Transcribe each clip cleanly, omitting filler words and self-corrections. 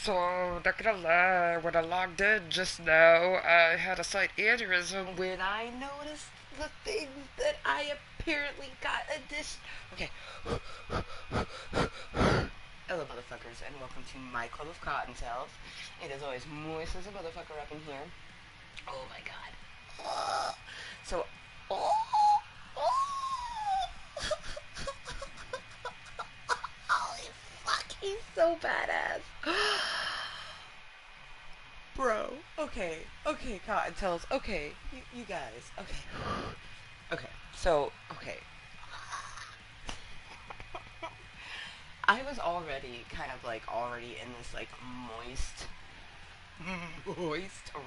So, not gonna lie, when I logged in just now, I had a slight aneurysm when I noticed the things that I apparently got addition. Okay. Hello, motherfuckers, and welcome to my club of Cottontales. It is always Mooiisstt Motherfucker up in here. Oh my god. So, oh, oh. Holy fuck, he's so badass. Bro, okay, Cottontails, okay, you guys, okay. Okay, so, okay. I was already kind of like already in this like moist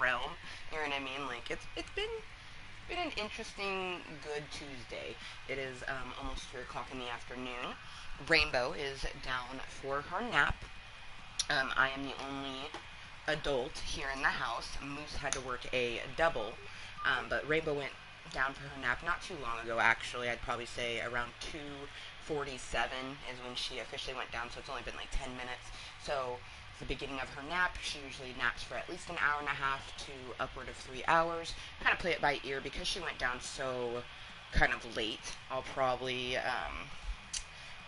realm. You know what I mean? Like it's been an interesting, good Tuesday. It is almost 3 o'clock in the afternoon. Rainbow is down for her nap. I am the only adult here in the house. Moose had to work a double, but Rainbow went down for her nap not too long ago. Actually, I'd probably say around 2:47 is when she officially went down. So it's only been like 10 minutes. So it's the beginning of her nap. She usually naps for at least an hour and a half to upward of 3 hours. Kind of play it by ear because she went down so kind of late. I'll probably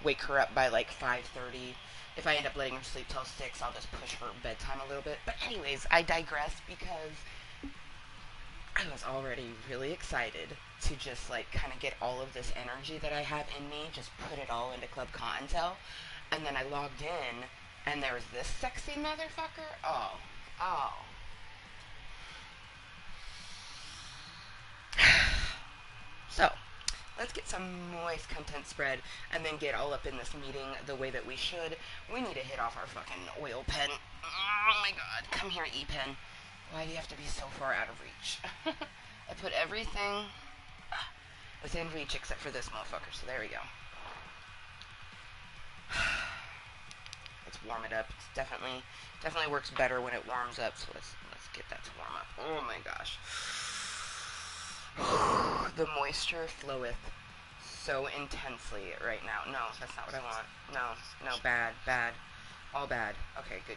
wake her up by like 5:30. If I end up letting her sleep till 6, I'll just push her bedtime a little bit. But anyways, I digress because I was already really excited to just like kind of get all of this energy that I have in me, just put it all into Club Cottontail. And then I logged in and there was this sexy motherfucker. Oh, oh. So, let's get some moist content spread and then get all up in this meeting the way that we should. We need to hit off our fucking oil pen. Oh my god. Come here, E-pen. Why do you have to be so far out of reach? I put everything within reach except for this motherfucker, so there we go. Let's warm it up. It's definitely works better when it warms up, so let's get that to warm up. Oh my gosh. The moisture floweth so intensely right now. No, that's not what I want. No, bad, bad. All bad. Okay, good.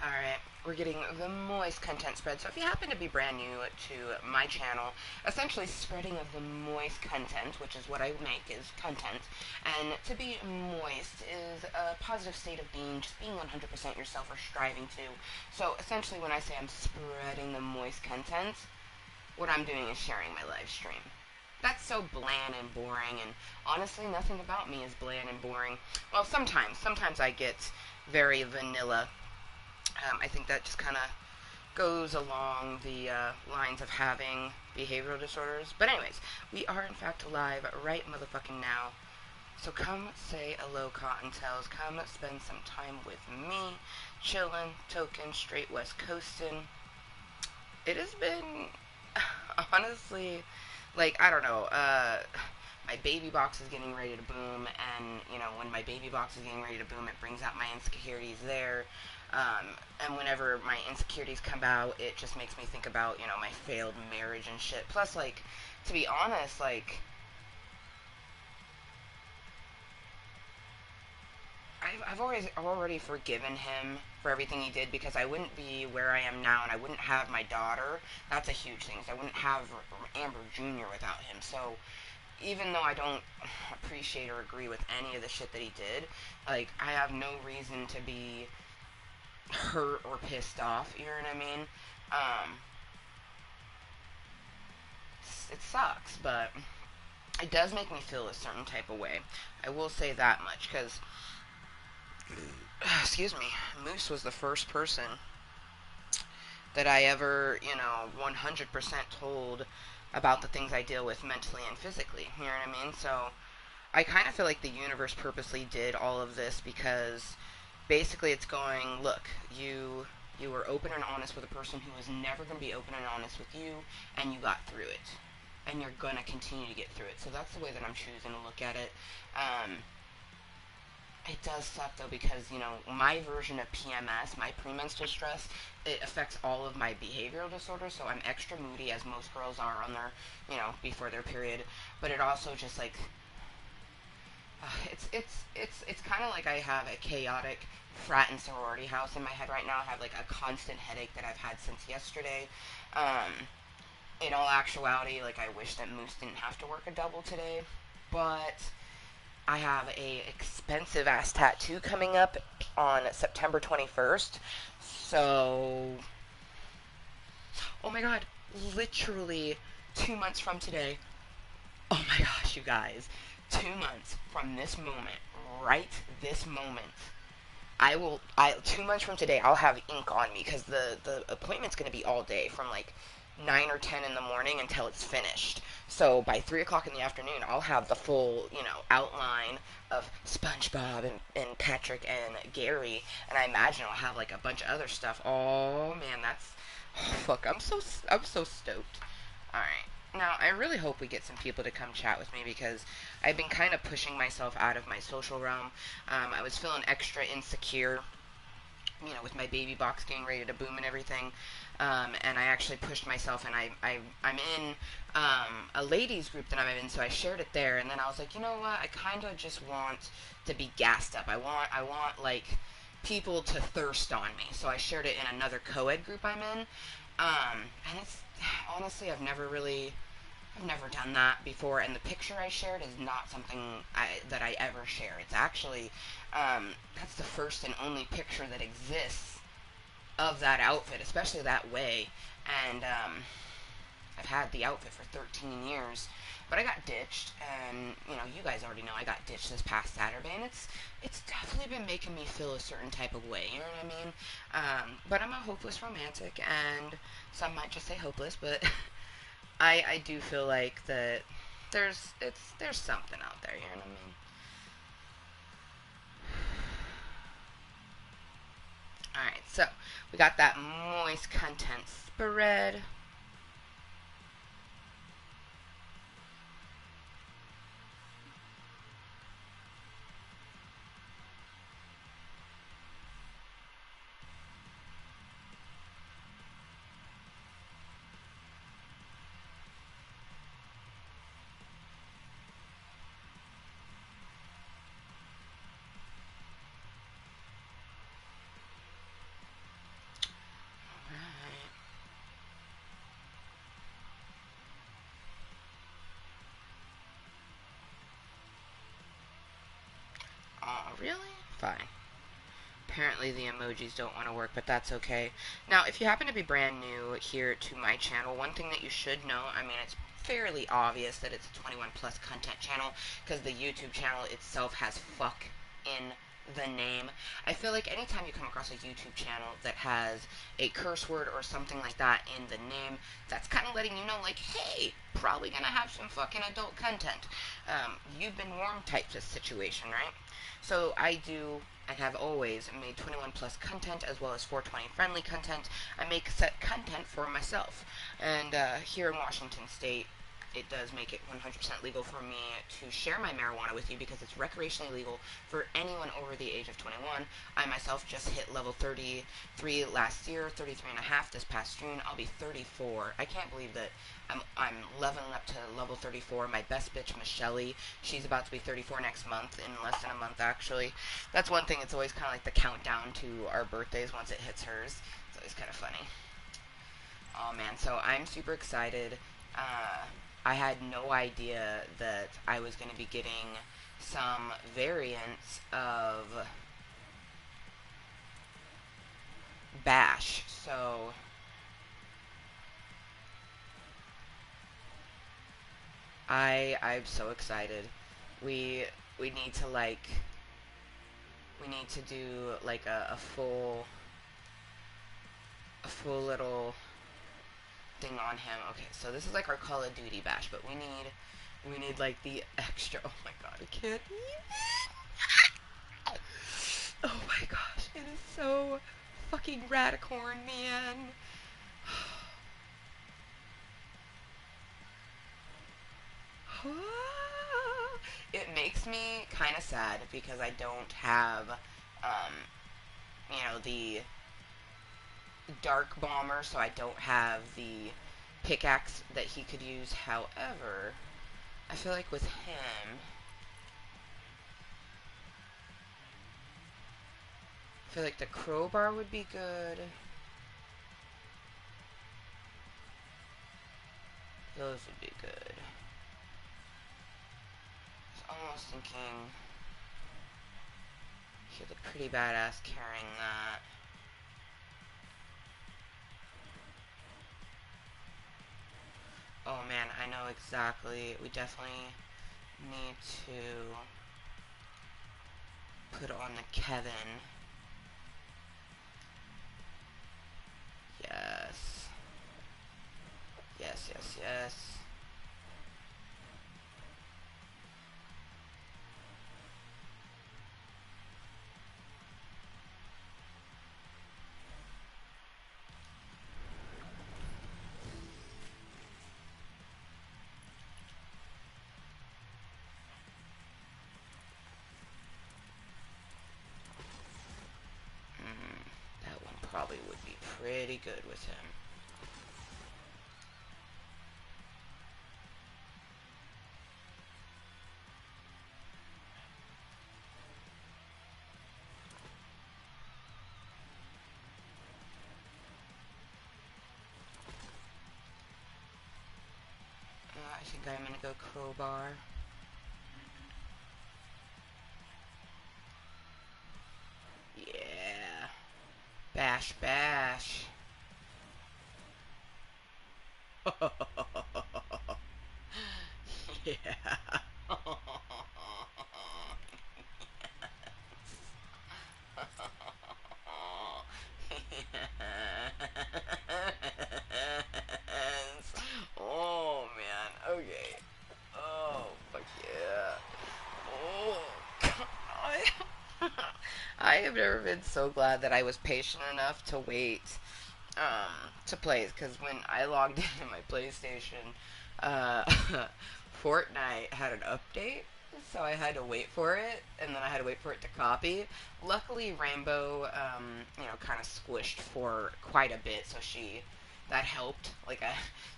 Alright, we're getting the moist content spread. So if you happen to be brand new to my channel, essentially spreading of the moist content, which is what I make, is content. And to be moist is a positive state of being, just being 100% yourself or striving to. So essentially when I say I'm spreading the moist content, what I'm doing is sharing my live stream. That's so bland and boring, and honestly nothing about me is bland and boring. Well, sometimes I get very vanilla. I think that just kind of goes along the lines of having behavioral disorders. But anyways, we are in fact live right motherfucking now. So come say hello, Cottontails. Come spend some time with me, chillin', token, straight west coastin'. It has been, honestly, like, I don't know, my baby box is getting ready to boom, and, you know, when my baby box is getting ready to boom, it brings out my insecurities there. And whenever my insecurities come out, it just makes me think about, you know, my failed marriage and shit. Plus, like, to be honest, like, I've already forgiven him for everything he did because I wouldn't be where I am now and I wouldn't have my daughter. That's a huge thing. So I wouldn't have Amber Jr. without him. So even though I don't appreciate or agree with any of the shit that he did, like, I have no reason to be hurt or pissed off, you know what I mean? Um, it sucks, but it does make me feel a certain type of way. I will say that much, because, excuse me, Moose was the first person that I ever, 100% told about the things I deal with mentally and physically. You know what I mean? So I kind of feel like the universe purposely did all of this because basically it's going, look, you were open and honest with a person who was never going to be open and honest with you, and you got through it. And you're going to continue to get through it. So that's the way that I'm choosing to look at it. It does suck though because my version of PMS, my premenstrual stress, it affects all of my behavioral disorders. So I'm extra moody, as most girls are on their, before their period. But it also just like it's kind of like I have a chaotic frat and sorority house in my head right now. I have like a constant headache that I've had since yesterday. Um, in all actuality, like I wish that Moose didn't have to work a double today, but I have a expensive ass tattoo coming up on September 21st. So, oh my god, literally 2 months from today. Oh my gosh, you guys. 2 months from this moment, right this moment, 2 months from today, I'll have ink on me because the appointment's going to be all day from like 9 or 10 in the morning until it's finished. So by 3 o'clock in the afternoon, I'll have the full, outline of SpongeBob and Patrick and Gary, and I imagine I'll have like a bunch of other stuff. Oh man, oh, fuck, I'm so stoked. All right. Now, I really hope we get some people to come chat with me because I've been kind of pushing myself out of my social realm. I was feeling extra insecure, with my baby box getting ready to boom and everything. And I actually pushed myself, and I'm in a ladies group that I'm in, so I shared it there. And then I was like, you know what? I kind of just want to be gassed up. I want like people to thirst on me. So I shared it in another co-ed group I'm in. And it's honestly, I've never done that before, and the picture I shared is not something that I ever share. It's actually, that's the first and only picture that exists of that outfit, especially that way. And I've had the outfit for 13 years, but I got ditched, and you guys already know I got ditched this past Saturday, and it's definitely been making me feel a certain type of way. You know what I mean? But I'm a hopeless romantic, and some might just say hopeless, but I do feel like that there's something out there. You know what I mean? All right, so we got that moist content spread. Oh, really? Fine. Apparently the emojis don't want to work, but that's okay. Now, if you happen to be brand new here to my channel, one thing that you should know, I mean, it's fairly obvious that it's a 21 plus content channel because the YouTube channel itself has fuck in the name. I feel like anytime you come across a YouTube channel that has a curse word or something like that in the name, that's kind of letting you know, like, hey, probably gonna have some fucking adult content. You've been warned type of situation, right? So I do and have always made 21 plus content as well as 420 friendly content. I make set content for myself. And here in Washington State, it does make it 100% legal for me to share my marijuana with you because it's recreationally legal for anyone over the age of 21. I myself just hit level 33 last year, 33 and a half this past June. I'll be 34. I can't believe that I'm leveling up to level 34. My best bitch, Michelle, she's about to be 34 next month, in less than a month actually. That's one thing, it's always kind of like the countdown to our birthdays once it hits hers. It's always kind of funny. Oh man, so I'm super excited. I had no idea that I was going to be getting some variants of Bash. So I'm so excited. We we need to like we need to do like a full little thing on him. Okay, so this is like our Call of Duty Bash, but we need like the extra. Oh my god, I can't even. Oh my gosh, it is so fucking radicorn, man. It makes me kind of sad because I don't have, the Dark Bomber, so I don't have the pickaxe that he could use. However, I feel like with him, I feel like the crowbar would be good. Those would be good. I was almost thinking he'd look pretty badass carrying that. Oh man, I know exactly. We definitely need to put on the Kevin. Yes. Yes, yes, yes. That one probably would be pretty good with him. I think I'm gonna go crowbar. Yeah. Bash, bash. Yeah. Yes. Oh man. Okay. Oh fuck yeah. Oh God. I have never been so glad that I was patient enough to wait to play, because when I logged into my PlayStation, uh, Fortnite had an update, so I had to wait for it, and then I had to wait for it to copy. Luckily, Rainbow, kind of squished for quite a bit, so that helped. Like,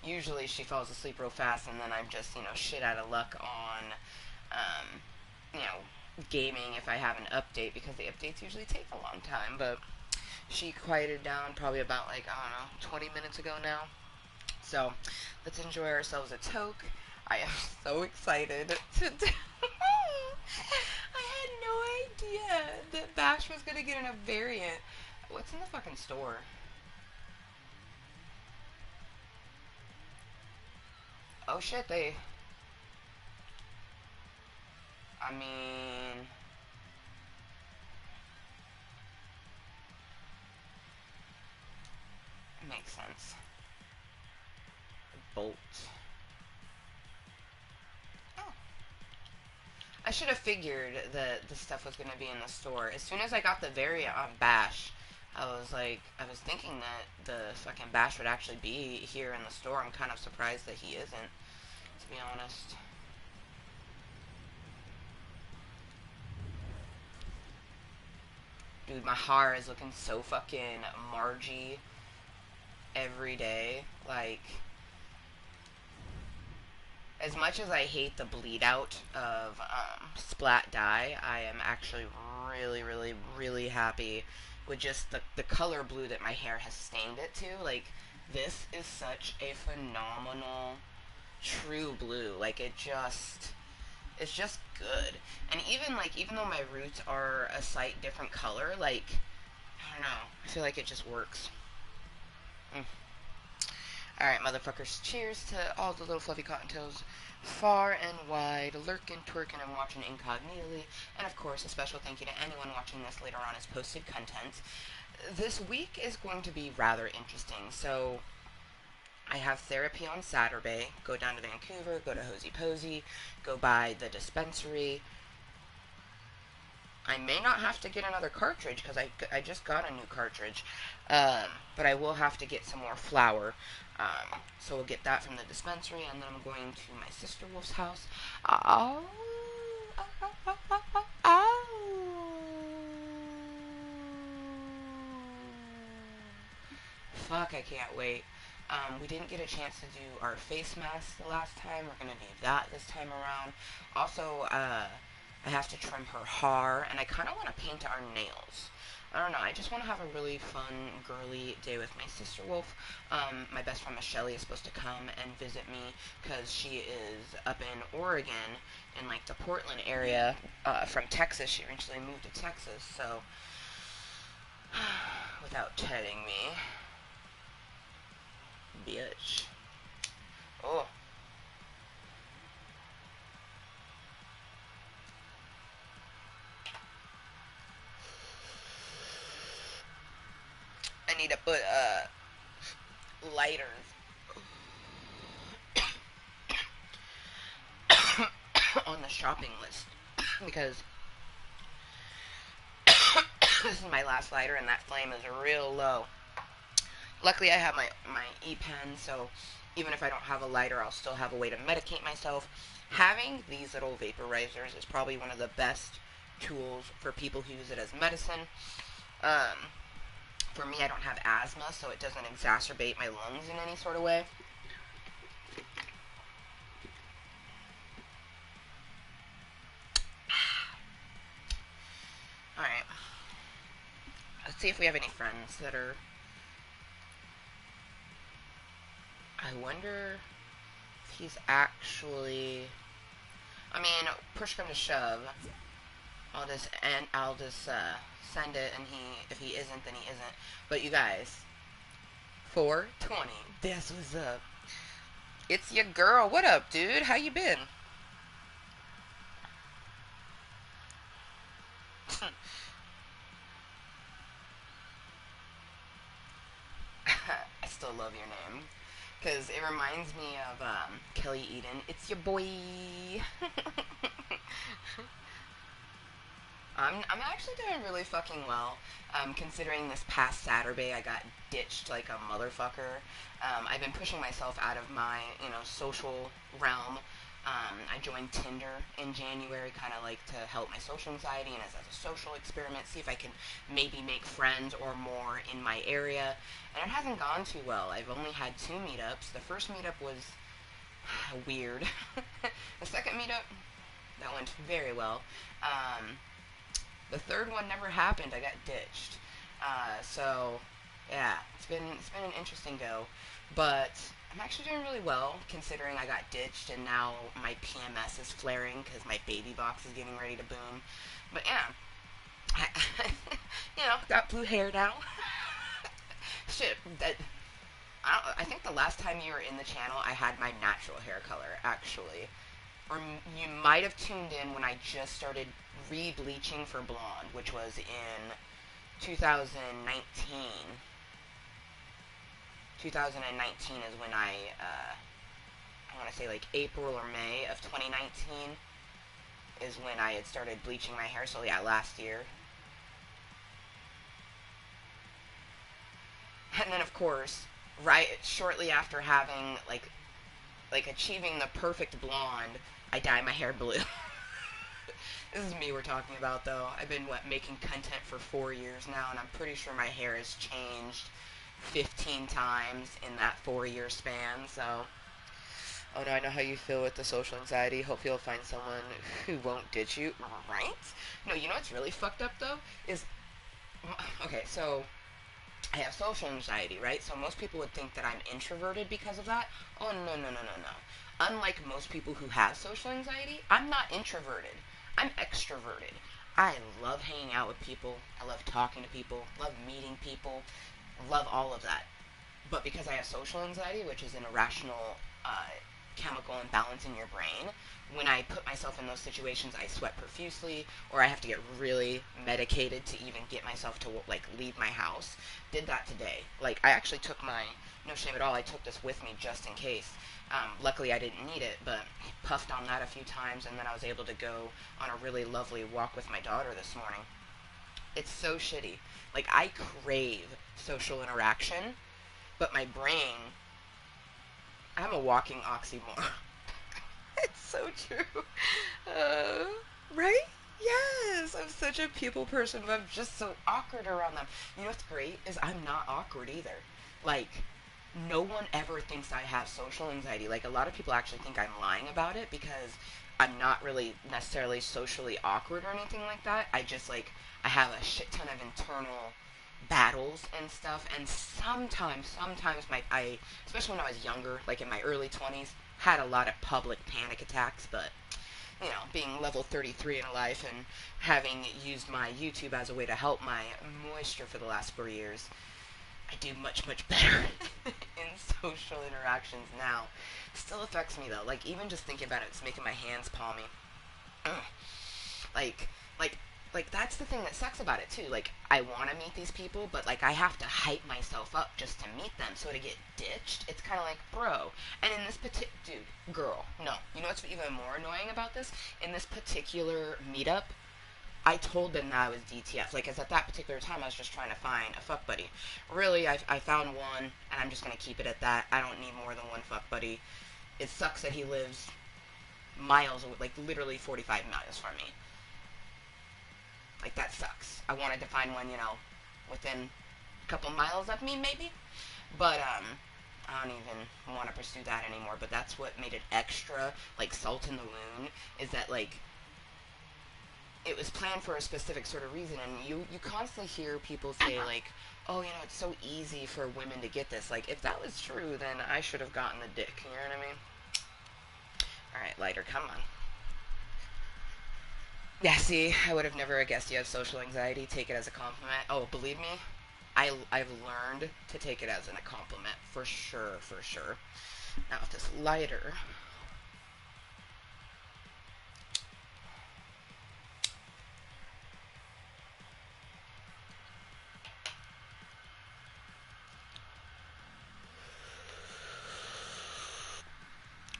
usually she falls asleep real fast, and then I'm just, shit out of luck on, um, you know, gaming if I have an update, because the updates usually take a long time, but she quieted down probably about, like, I don't know, 20 minutes ago now. So let's enjoy ourselves a toke. I am so excited to do. I had no idea that Bash was gonna get in a variant. What's in the fucking store? Oh shit, I mean, makes sense. Bolt. Oh, I should have figured that the stuff was gonna be in the store. As soon as I got the variant on Bash, I was thinking that the fucking Bash would actually be here in the store. I'm kind of surprised that he isn't, to be honest. Dude, my hair is looking so fucking Margie every day. Like, as much as I hate the bleed out of splat dye, I am actually really, really, really happy with just the color blue that my hair has stained it to. Like, this is such a phenomenal true blue. Like, it's just good. And even though my roots are a slight different color, like, I don't know, I feel like it just works. Mm. Alright, motherfuckers, cheers to all the little fluffy cottontails far and wide, lurking, twerking, and watching incognitely. And of course, a special thank you to anyone watching this later on as posted content. This week is going to be rather interesting. So, I have therapy on Saturday. Go down to Vancouver, go to Hosey Posey, go by the dispensary. I may not have to get another cartridge because I just got a new cartridge. But I will have to get some more flour. So we'll get that from the dispensary, and then I'm going to my sister Wolf's house. Oh. Fuck, I can't wait. We didn't get a chance to do our face mask the last time. We're going to do that this time around. Also, I have to trim her hair, and I kind of want to paint our nails. I don't know, I just want to have a really fun, girly day with my sister Wolf. My best friend Michelle is supposed to come and visit me, because she is up in Oregon, in, like, the Portland area, from Texas. She eventually moved to Texas, so, without telling me, bitch. Oh. I need to put, lighters on the shopping list, because this is my last lighter, and that flame is real low. Luckily, I have my e-pen, so even if I don't have a lighter, I'll still have a way to medicate myself. Having these little vaporizers is probably one of the best tools for people who use it as medicine. For me, I don't have asthma, so it doesn't exacerbate my lungs in any sort of way. Alright. Let's see if we have any friends that are... I wonder if he's actually... I mean, push come to shove, I'll just send it, and if he isn't, then he isn't. But you guys, 420, that's what's up. It's your girl. What up, dude? How you been? I still love your name, because it reminds me of Kelly Eden. It's your boy. I'm actually doing really fucking well, considering this past Saturday I got ditched like a motherfucker. I've been pushing myself out of my, social realm. I joined Tinder in January, kind of like to help my social anxiety and as a social experiment, see if I can maybe make friends or more in my area. And it hasn't gone too well. I've only had 2 meetups. The first meetup was weird. The second meetup, that went very well. The third one never happened. I got ditched. So yeah, it's been an interesting go, but I'm actually doing really well considering I got ditched and now my PMS is flaring because my baby box is getting ready to boom. But yeah, got blue hair now. Shit, I think the last time you were in the channel, I had my natural hair color actually. Or you might have tuned in when I just started re-bleaching for blonde, which was in 2019. 2019 is when I want to say like April or May of 2019 is when I had started bleaching my hair. So yeah, last year. And then of course, right shortly after having like achieving the perfect blonde, I dye my hair blue. This is me we're talking about, though. I've been, making content for 4 years now, and I'm pretty sure my hair has changed 15 times in that 4-year span, so... Oh no, I know how you feel with the social anxiety. Hope you'll find someone who won't ditch you. Right? No, you know what's really fucked up, though? Okay, so... I have social anxiety, right? So most people would think that I'm introverted because of that. Oh, no, no, no, no, no. Unlike most people who have social anxiety, I'm not introverted. I'm extroverted. I love hanging out with people. I love talking to people. Love meeting people. Love all of that. But because I have social anxiety, which is an irrational chemical imbalance in your brain, when I put myself in those situations, I sweat profusely, or I have to get really medicated to even get myself to like leave my house. Did that today. Like I actually took my no shame at all. I took this with me just in case. Luckily, I didn't need it, but puffed on that a few times, and then I was able to go on a really lovely walk with my daughter this morning. It's so shitty. Like I crave social interaction, but my brain, I'm a walking oxymoron. It's so true. Uh, right? Yes, I'm such a people person, but I'm just so awkward around them. You know what's great is I'm not awkward either. Like, no one ever thinks I have social anxiety. Like, a lot of people actually think I'm lying about it because I'm not really necessarily socially awkward or anything like that. I just, like, I have a shit ton of internal battles and stuff, and sometimes especially when I was younger, like in my early 20s, had a lot of public panic attacks, but being level 33 in life and having used my YouTube as a way to help my moisture for the last 4 years, I do much, much better in social interactions now. Still affects me though. Like, even just thinking about it, it's making my hands palmy. Ugh. Like, like, like that's the thing that sucks about it too. Like, I want to meet these people, but like I have to hype myself up just to meet them. So to get ditched, it's kind of like, bro. And in this girl, no. You know what's even more annoying about this? In this particular meetup, I told them that I was DTF. Like, 'cause at that particular time, I was just trying to find a fuck buddy. Really, I found one, and I'm just gonna keep it at that. I don't need more than one fuck buddy. It sucks that he lives miles away, like literally 45 miles from me. Like, that sucks. I wanted to find one, within a couple miles of me, maybe. But, I don't even want to pursue that anymore. But that's what made it extra, like, salt in the wound, is that, like, it was planned for a specific sort of reason. And you constantly hear people say, like, oh, it's so easy for women to get this. Like, if that was true, then I should have gotten the dick. You know what I mean? Alright, lighter, come on. Yeah, see, I would have never guessed you have social anxiety. Take it as a compliment. Oh, believe me, I've learned to take it as a compliment for sure, for sure. Now with this lighter,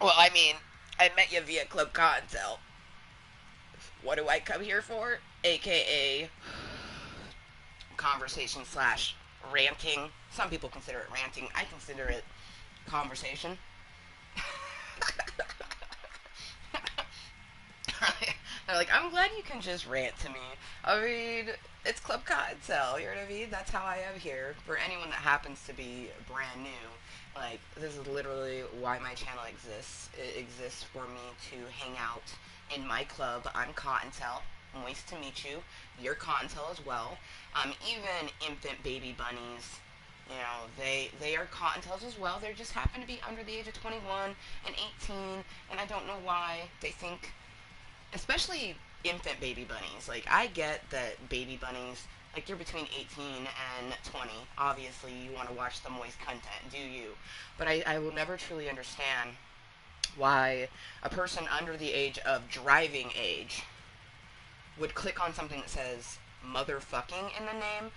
well, I mean, I met you via Club Cottontale. What do I come here for? AKA conversation slash ranting. Some people consider it ranting. I consider it conversation. They're like, I'm glad you can just rant to me. I mean, it's Club Cottontail, you know what I mean? That's how I am here. For anyone that happens to be brand new, like, this is literally why my channel exists. It exists for me to hang out in my club. I'm Cottontail. Moist to meet you. You're Cottontail as well. Even infant baby bunnies, they are cottontails as well. They just happen to be under the age of 21 and 18, and I don't know why they think, especially infant baby bunnies. Like, I get that baby bunnies, like, you're between 18 and 20. Obviously, you want to watch the moist content, do you? But I will never truly understand why a person under the age of driving age would click on something that says motherfucking in the name.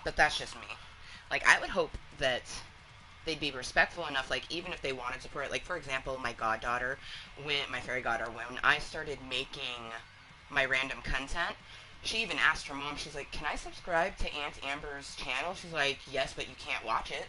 But that's just me. Like, I would hope that they'd be respectful enough, like, even if they wanted support. Like, for example, my fairy goddaughter, when I started making my random content, she even asked her mom, she's like, can I subscribe to Aunt Amber's channel? She's like, yes, but you can't watch it.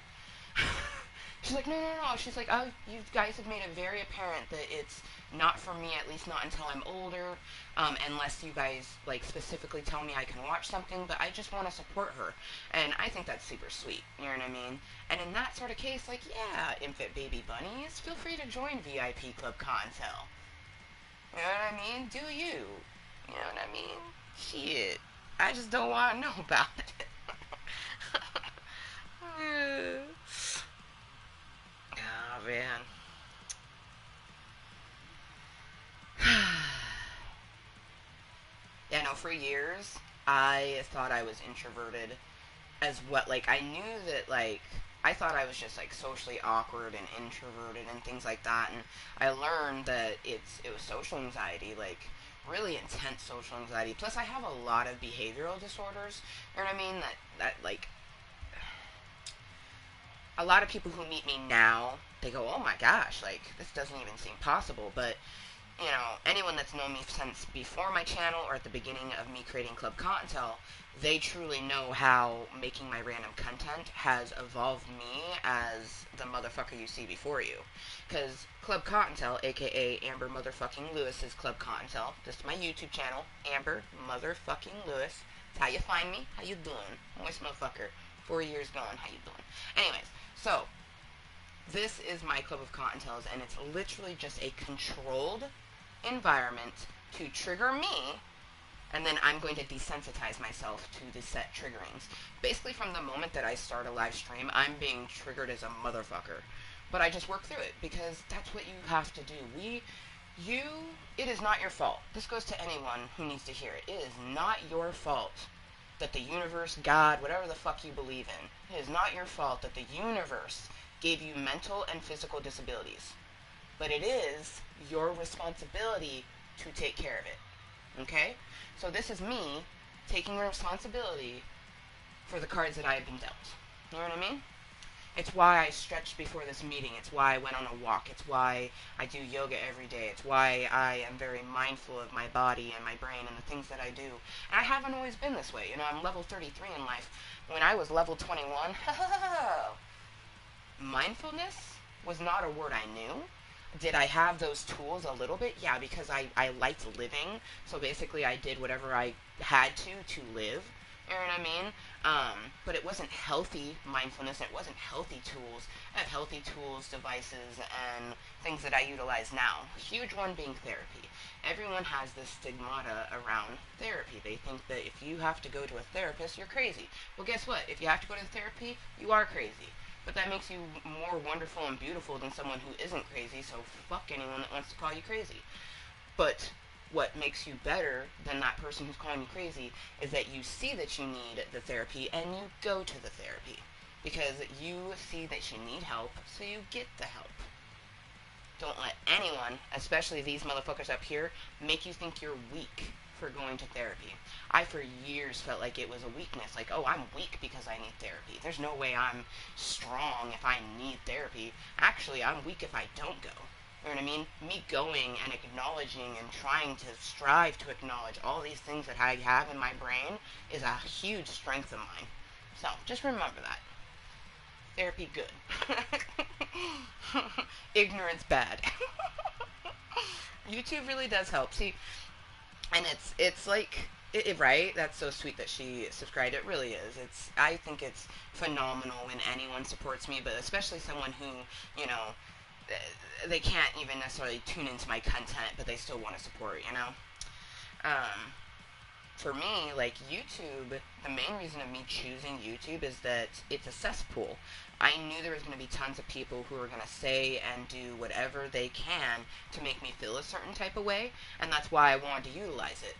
She's like, no, no, no. She's like, oh, you guys have made it very apparent that it's not for me, at least not until I'm older, unless you guys, like, specifically tell me I can watch something, but I just want to support her. And I think that's super sweet, you know what I mean? And in that sort of case, like, yeah, infant baby bunnies, feel free to join VIP Club Contel. You know what I mean? Do you? You know what I mean? Shit. I just don't want to know about it. Oh, man. Yeah, no, for years, I thought I was introverted as what, like, I knew that, like, I thought I was just, like, socially awkward and introverted and things like that, and I learned that it was social anxiety, like, really intense social anxiety. Plus, I have a lot of behavioral disorders, you know what I mean, like, a lot of people who meet me now, they go, oh my gosh, like, this doesn't even seem possible, but you know, anyone that's known me since before my channel or at the beginning of me creating Club Kottontale, they truly know how making my random content has evolved me as the motherfucker you see before you. Because Club Kottontale, aka Amber Motherfucking Lewis's Club Kottontale, this is my YouTube channel, Amber Motherfucking Lewis. It's how you find me. How you doing? Mooiisstt Motherfucker. 4 years gone. How you doing? Anyways, so this is my Club of Kottontales, and it's literally just a controlled environment to trigger me, and then I'm going to desensitize myself to the set triggerings. Basically, from the moment that I start a live stream, I'm being triggered as a motherfucker. But I just work through it, because that's what you have to do. It is not your fault. This goes to anyone who needs to hear it. It is not your fault that the universe, God, whatever the fuck you believe in, it is not your fault that the universe gave you mental and physical disabilities. But it is your responsibility to take care of it. Okay? So this is me taking responsibility for the cards that I have been dealt. You know what I mean? It's why I stretched before this meeting. It's why I went on a walk. It's why I do yoga every day. It's why I am very mindful of my body and my brain and the things that I do. And I haven't always been this way. You know, I'm level 33 in life. When I was level 21, mindfulness was not a word I knew. Did I have those tools a little bit? Yeah, because I liked living. So basically I did whatever I had to live. You know what I mean? But it wasn't healthy mindfulness. It wasn't healthy tools. I have healthy tools, devices, and things that I utilize now. A huge one being therapy. Everyone has this stigmata around therapy. They think that if you have to go to a therapist, you're crazy. Well, guess what? If you have to go to therapy, you are crazy. But that makes you more wonderful and beautiful than someone who isn't crazy, so fuck anyone that wants to call you crazy. But what makes you better than that person who's calling you crazy is that you see that you need the therapy and you go to the therapy. Because you see that you need help, so you get the help. Don't let anyone, especially these motherfuckers up here, make you think you're weak for going to therapy. I, for years, felt like it was a weakness. Like, oh, I'm weak because I need therapy. There's no way I'm strong if I need therapy. Actually, I'm weak if I don't go. You know what I mean? Me going and acknowledging and trying to strive to acknowledge all these things that I have in my brain is a huge strength of mine. So, just remember that. Therapy, good. Ignorance, bad. YouTube really does help. See, and it's like right. That's so sweet that she subscribed. It really is. I think it's phenomenal when anyone supports me, but especially someone who, you know, they can't even necessarily tune into my content, but they still want to support. You know. For me, like YouTube, the main reason of me choosing YouTube is that it's a cesspool. I knew there was going to be tons of people who were going to say and do whatever they can to make me feel a certain type of way, and that's why I wanted to utilize it.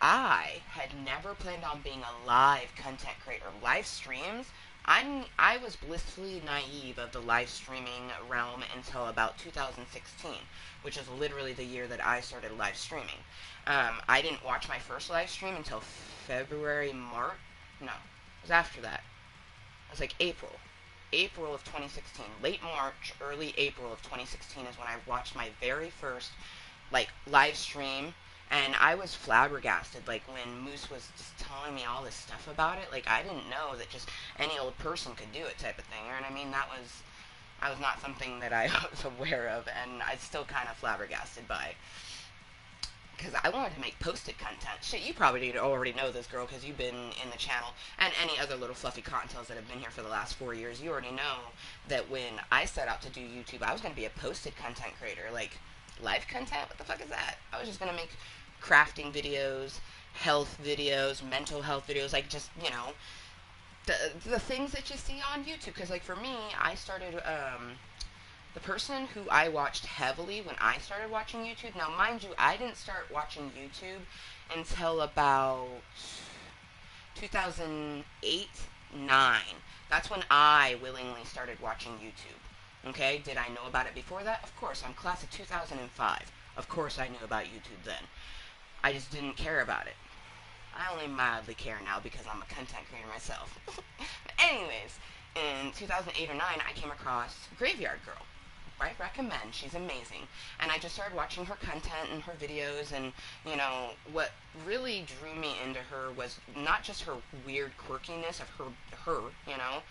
I had never planned on being a live content creator. Live streams, I was blissfully naive of the live streaming realm until about 2016, which is literally the year that I started live streaming. I didn't watch my first live stream until February, March. No, it was after that. It was like April of 2016. Late March, early April of 2016 is when I watched my very first, like, live stream. And I was flabbergasted, like, when Moose was just telling me all this stuff about it. Like, I didn't know that just any old person could do it type of thing. You know what I mean? I was not something that I was aware of, and I still kind of flabbergasted by. Because I wanted to make posted content. Shit, you probably already know this, girl, because you've been in the channel, and any other little fluffy Kottontales that have been here for the last 4 years. You already know that when I set out to do YouTube, I was going to be a posted content creator. Like, live content? What the fuck is that? I was just going to make crafting videos, health videos, mental health videos, like, just, you know, the things that you see on YouTube. Because, like, for me, I started, the person who I watched heavily when I started watching YouTube, now, mind you, I didn't start watching YouTube until about 2008, 9. That's when I willingly started watching YouTube. Okay, did I know about it before that? Of course, I'm class of 2005. Of course I knew about YouTube then. I just didn't care about it. I only mildly care now because I'm a content creator myself. Anyways, in 2008 or 9, I came across Graveyard Girl. I recommend. She's amazing. And I just started watching her content and her videos, and, you know, what really drew me into her was not just her weird quirkiness of her, you know,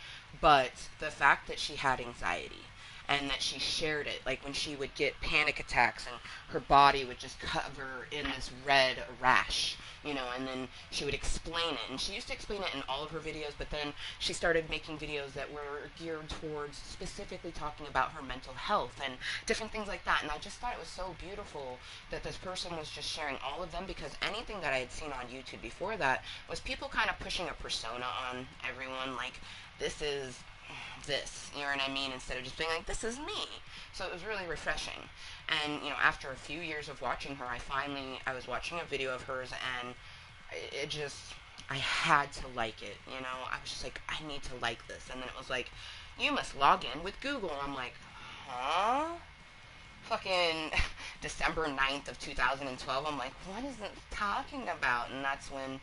but the fact that she had anxiety and that she shared it. Like, when she would get panic attacks and her body would just cover in this red rash, you know, and then she would explain it. And she used to explain it in all of her videos, but then she started making videos that were geared towards specifically talking about her mental health and different things like that. And I just thought it was so beautiful that this person was just sharing all of them, because anything that I had seen on YouTube before that was people kind of pushing a persona on everyone, like, this is this, you know what I mean, instead of just being like, this is me. So it was really refreshing. And, you know, after a few years of watching her, I was watching a video of hers, and it just, I had to like it, you know. I was just like, I need to like this. And then it was like, you must log in with Google. And I'm like, huh? Fucking December 9th of 2012, I'm like, what is it talking about? And that's when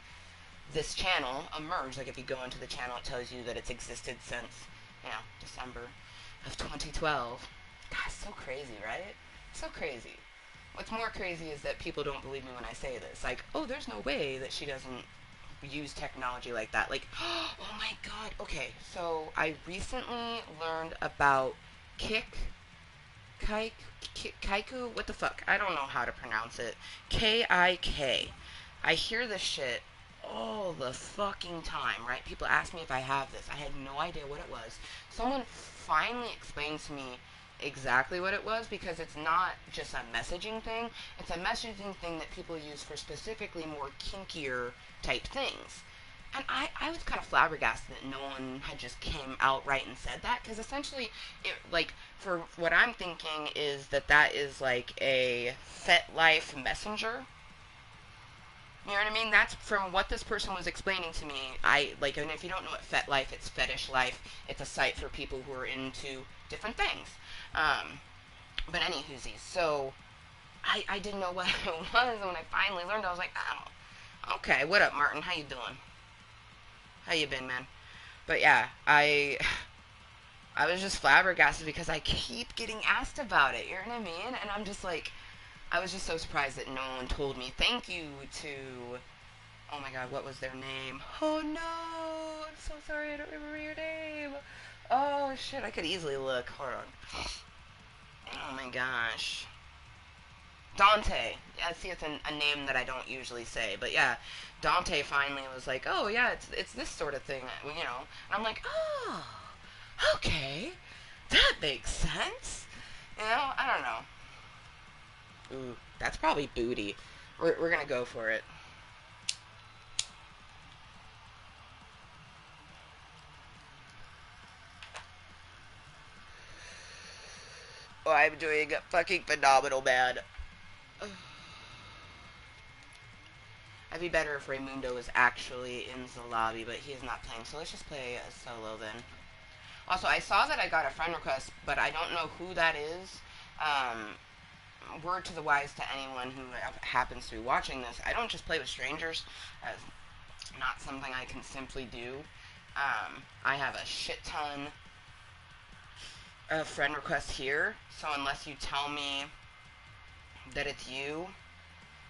this channel emerged. Like, if you go into the channel, it tells you that it's existed since, you know, December of 2012. God, so crazy, right? So crazy. What's more crazy is that people don't believe me when I say this. Like, oh, there's no way that she doesn't use technology like that. Like, oh my god. Okay, so I recently learned about Kaiku, what the fuck? I don't know how to pronounce it. K-I-K. I hear this shit all the fucking time, right? People ask me if I have this. I had no idea what it was. Someone finally explained to me exactly what it was, because it's not just a messaging thing. It's a messaging thing that people use for specifically more kinkier type things. And I was kind of flabbergasted that no one had just came out right and said that, because essentially, it, like, for what I'm thinking is that is like a FetLife messenger. You know what I mean? That's from what this person was explaining to me. And if you don't know what FetLife, it's Fetish Life. It's a site for people who are into different things. But anywhoosies, so I didn't know what it was, and when I finally learned, I was like, oh, okay, what up, Martin? How you doing? How you been, man? But yeah, I was just flabbergasted because I keep getting asked about it, you know what I mean? And I'm just like, I was just so surprised that no one told me. Thank you to, oh my god, what was their name? Oh no, I'm so sorry, I don't remember your name. Oh shit, I could easily look. Hold on. Oh my gosh. Dante. Yeah, see, it's a name that I don't usually say, but yeah, Dante finally was like, oh yeah, it's this sort of thing, you know. And I'm like, oh, okay, that makes sense. You know, I don't know. Ooh, that's probably booty. We're gonna go for it. Oh, I'm doing fucking phenomenal, man. I'd be better if Raymundo was actually in the lobby, but he is not playing, so let's just play a solo then. Also, I saw that I got a friend request, but I don't know who that is. Word to the wise to anyone who happens to be watching this, I don't just play with strangers. That's not something I can simply do. I have a shit ton of friend requests here, so unless you tell me that it's you,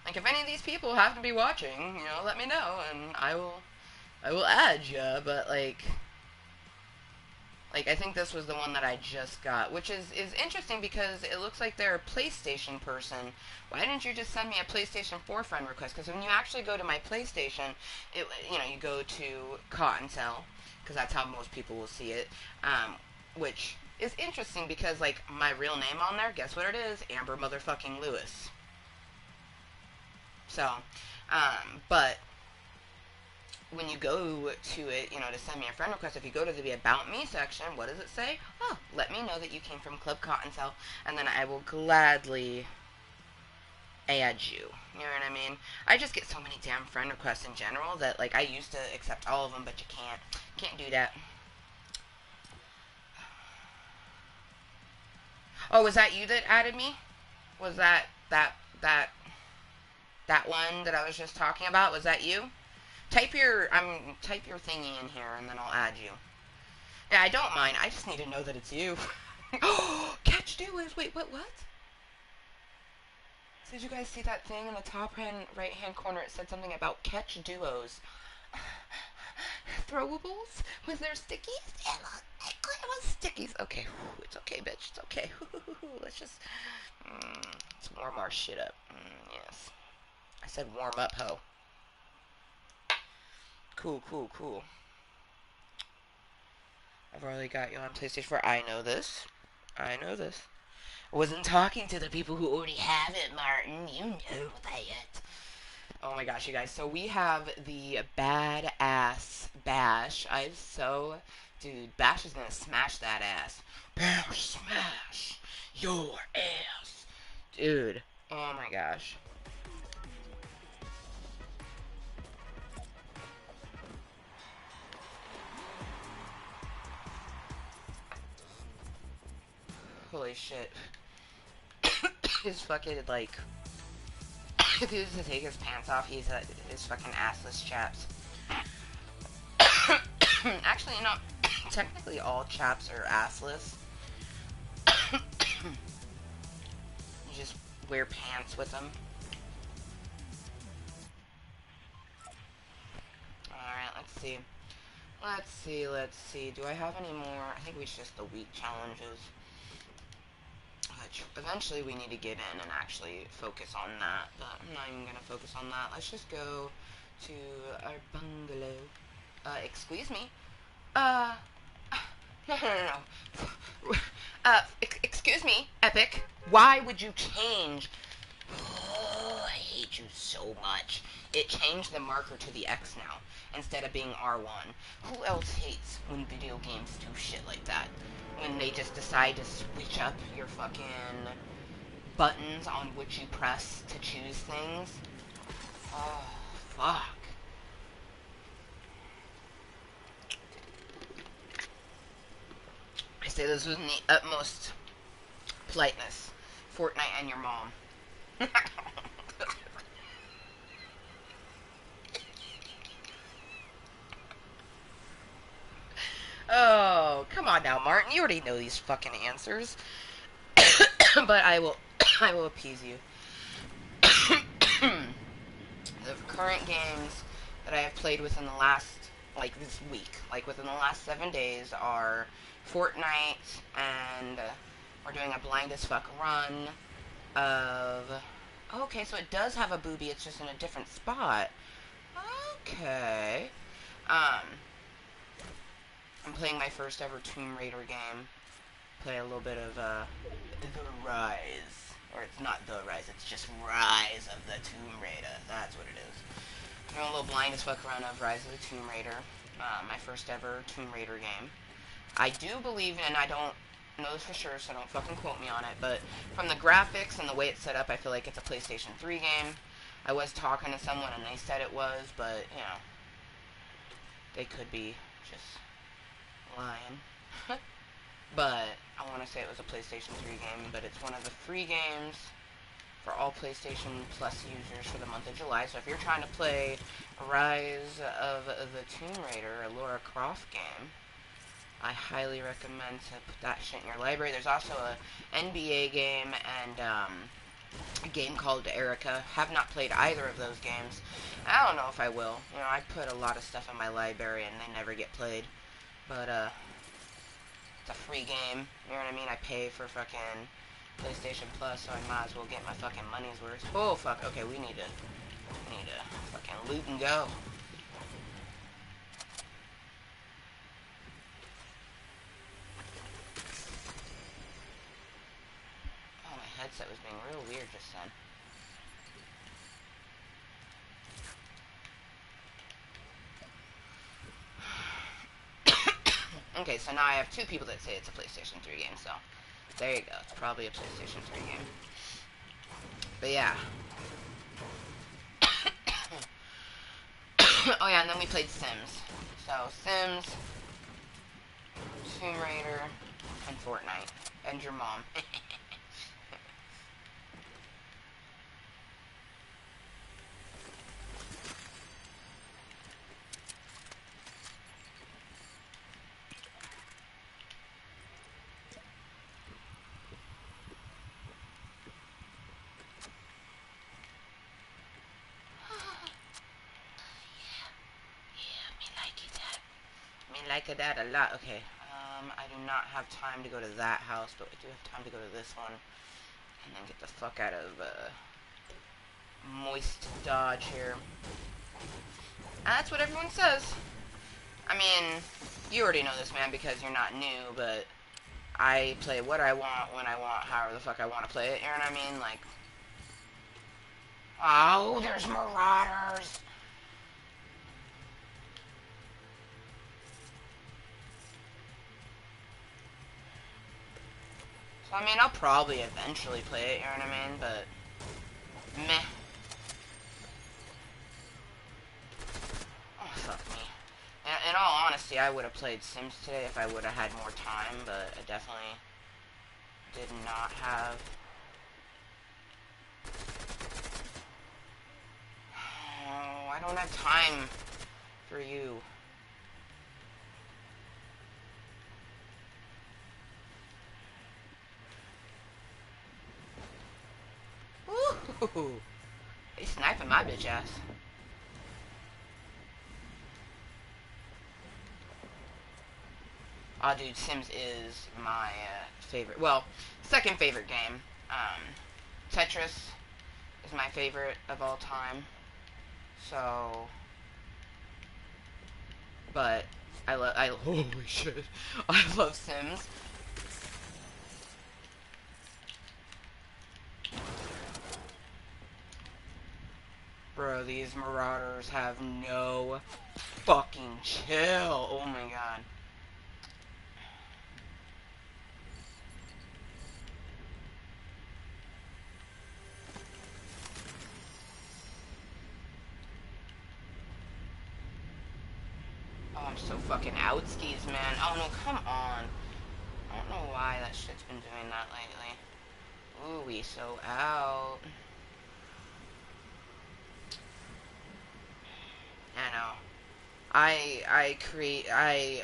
like, if any of these people happen to be watching, you know, let me know, and I will add ya, but, like, I think this was the one that I just got, which is interesting because it looks like they're a PlayStation person. Why didn't you just send me a PlayStation 4 friend request? Because when you actually go to my PlayStation, you know, you go to Kottontale, because that's how most people will see it, which is interesting because, like, my real name on there, guess what it is? Amber Motherfucking Lewis. So, but when you go to it, you know, to send me a friend request, if you go to the About Me section, what does it say? Oh, let me know that you came from Club Cottontale, and then I will gladly add you. You know what I mean? I just get so many damn friend requests in general that, like, I used to accept all of them, but you can't do that. Oh, was that you that added me? Was that one that I was just talking about? Was that you? Type your thingy in here, and then I'll add you. Yeah, I don't mind. I just need to know that it's you. Catch duos. Wait, what? Did you guys see that thing in the top right hand corner? It said something about catch duos. Throwables? Was there stickies? It was stickies. Okay, it's okay, bitch. It's okay. Let's just let's warm our shit up. Yes, I said warm up, ho. Cool. I've already got you on PlayStation 4. I know this. I wasn't talking to the people who already have it, Martin. You know that. Oh my gosh, you guys. So we have the badass Bash. Dude, Bash is gonna smash that ass. Bash, smash your ass. Dude. Oh my gosh. Holy shit. His fucking, like, if he was to take his pants off, he's his fucking assless chaps. Actually, you know, technically all chaps are assless. You just wear pants with them. Alright, let's see. Do I have any more? I think we should just the week challenges. Which eventually we need to get in and actually focus on that. But I'm not even going to focus on that. Let's just go to our bungalow. Excuse me? No. Excuse me, Epic. Why would you change? Oh, I hate you so much. It changed the marker to the X now, instead of being R1. Who else hates when video games do shit like that? When they just decide to switch up your fucking buttons on which you press to choose things. Oh, fuck. I say this with the utmost politeness. Fortnite and your mom. Oh, come on now, Martin. You already know these fucking answers. But I will appease you. The current games that I have played within the last, like, this week, like, within the last 7 days are Fortnite, and we're doing a blind as fuck run of... Okay, so it does have a booby, it's just in a different spot. Okay. I'm playing my first ever Tomb Raider game. Play a little bit of, The Rise. Or it's not The Rise, it's just Rise of the Tomb Raider. That's what it is. Doing a little blind as fuck run of Rise of the Tomb Raider. My first ever Tomb Raider game. I do believe, and I don't know this for sure, so don't fucking quote me on it, but from the graphics and the way it's set up, I feel like it's a PlayStation 3 game. I was talking to someone and they said it was, but, you know, they could be just lying. But I want to say it was a PlayStation 3 game, but it's one of the free games for all PlayStation Plus users for the month of July. So if you're trying to play Rise of the Tomb Raider, a Lara Croft game, I highly recommend to put that shit in your library. There's also a NBA game and a game called Erica. Have not played either of those games. I don't know if I will. You know, I put a lot of stuff in my library and they never get played. But, it's a free game. You know what I mean? I pay for fucking PlayStation Plus, so I might as well get my fucking money's worth. Oh, fuck. Okay, we need to fucking loot and go. Oh, my headset was being real weird just then. Okay, so now I have 2 people that say it's a PlayStation 3 game, so there you go. It's probably a PlayStation 3 game. But yeah. Oh yeah, and then we played Sims. So, Sims, Tomb Raider, and Fortnite. And your mom. Me like that a lot. Okay. I do not have time to go to that house, but I do have time to go to this one. And then get the fuck out of, Mooiisstt Dodge here. And that's what everyone says. I mean, you already know this, man, because you're not new, but I play what I want, when I want, however the fuck I want to play it, you know what I mean? Like, oh, there's marauders! So, I mean, I'll probably eventually play it, you know what I mean? But, meh. Oh, fuck me. In all honesty, I would have played Sims today if I would have had more time, but I definitely did not have. Oh, I don't have time for you. Ooh, they sniping my bitch ass. Oh, dude, Sims is my favorite. Well, second favorite game. Tetris is my favorite of all time. So, but holy shit, I love Sims. Bro, these marauders have no fucking chill. Oh my god. Oh, I'm so fucking outskis, man. Oh no, come on. I don't know why that shit's been doing that lately. Ooh, we so out. I know.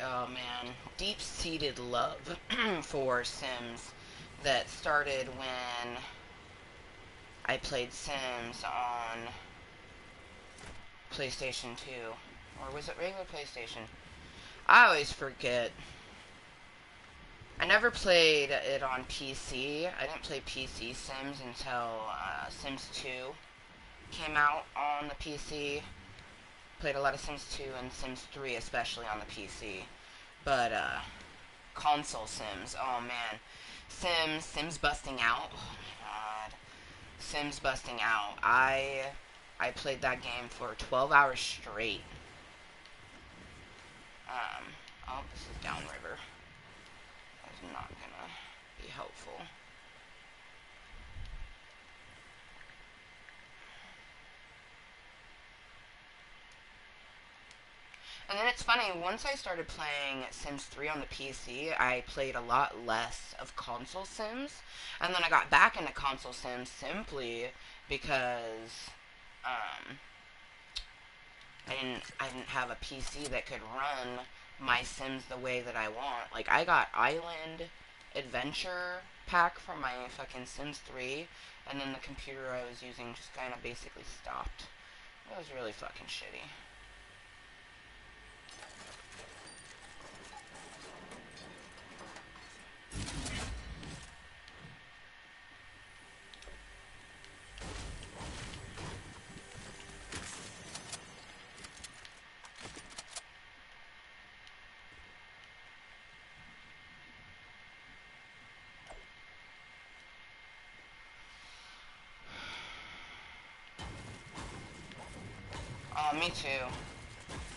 Oh man, deep-seated love for Sims that started when I played Sims on PlayStation 2. Or was it regular PlayStation? I always forget. I never played it on PC. I didn't play PC Sims until Sims 2 came out on the PC. Played a lot of Sims 2 and Sims 3, especially on the PC. But, console Sims, oh man. Sims Busting Out, oh my god. Sims Busting Out. I played that game for 12 hours straight. Oh, this is downriver. That's not gonna be helpful. And then it's funny, once I started playing Sims 3 on the PC, I played a lot less of console Sims. And then I got back into console Sims simply because I didn't have a PC that could run my Sims the way that I want. Like, I got Island Adventure pack from my fucking Sims 3, and then the computer I was using just kind of basically stopped. It was really fucking shitty. Oh, me too.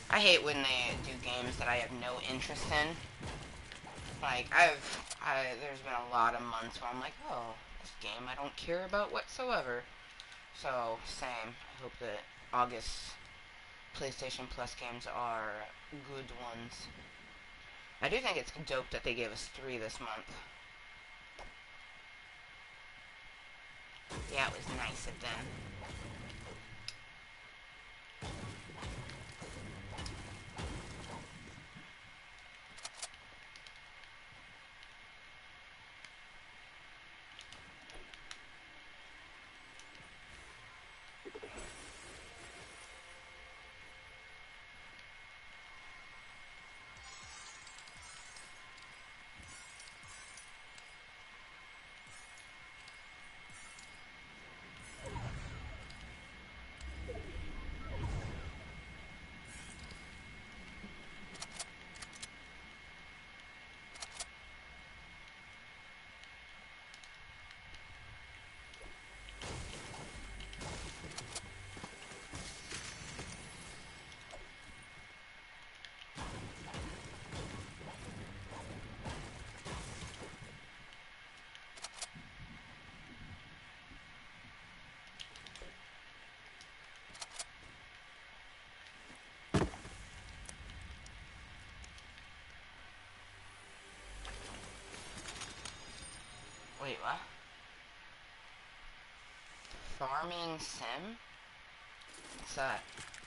I hate when they do games that I have no interest in. Like, there's been a lot of months where I'm like, oh, this game I don't care about whatsoever. So, same. I hope that August PlayStation Plus games are good ones. I do think it's dope that they gave us 3 this month. Yeah, it was nice of them. Wait, what? Farming sim? What's that?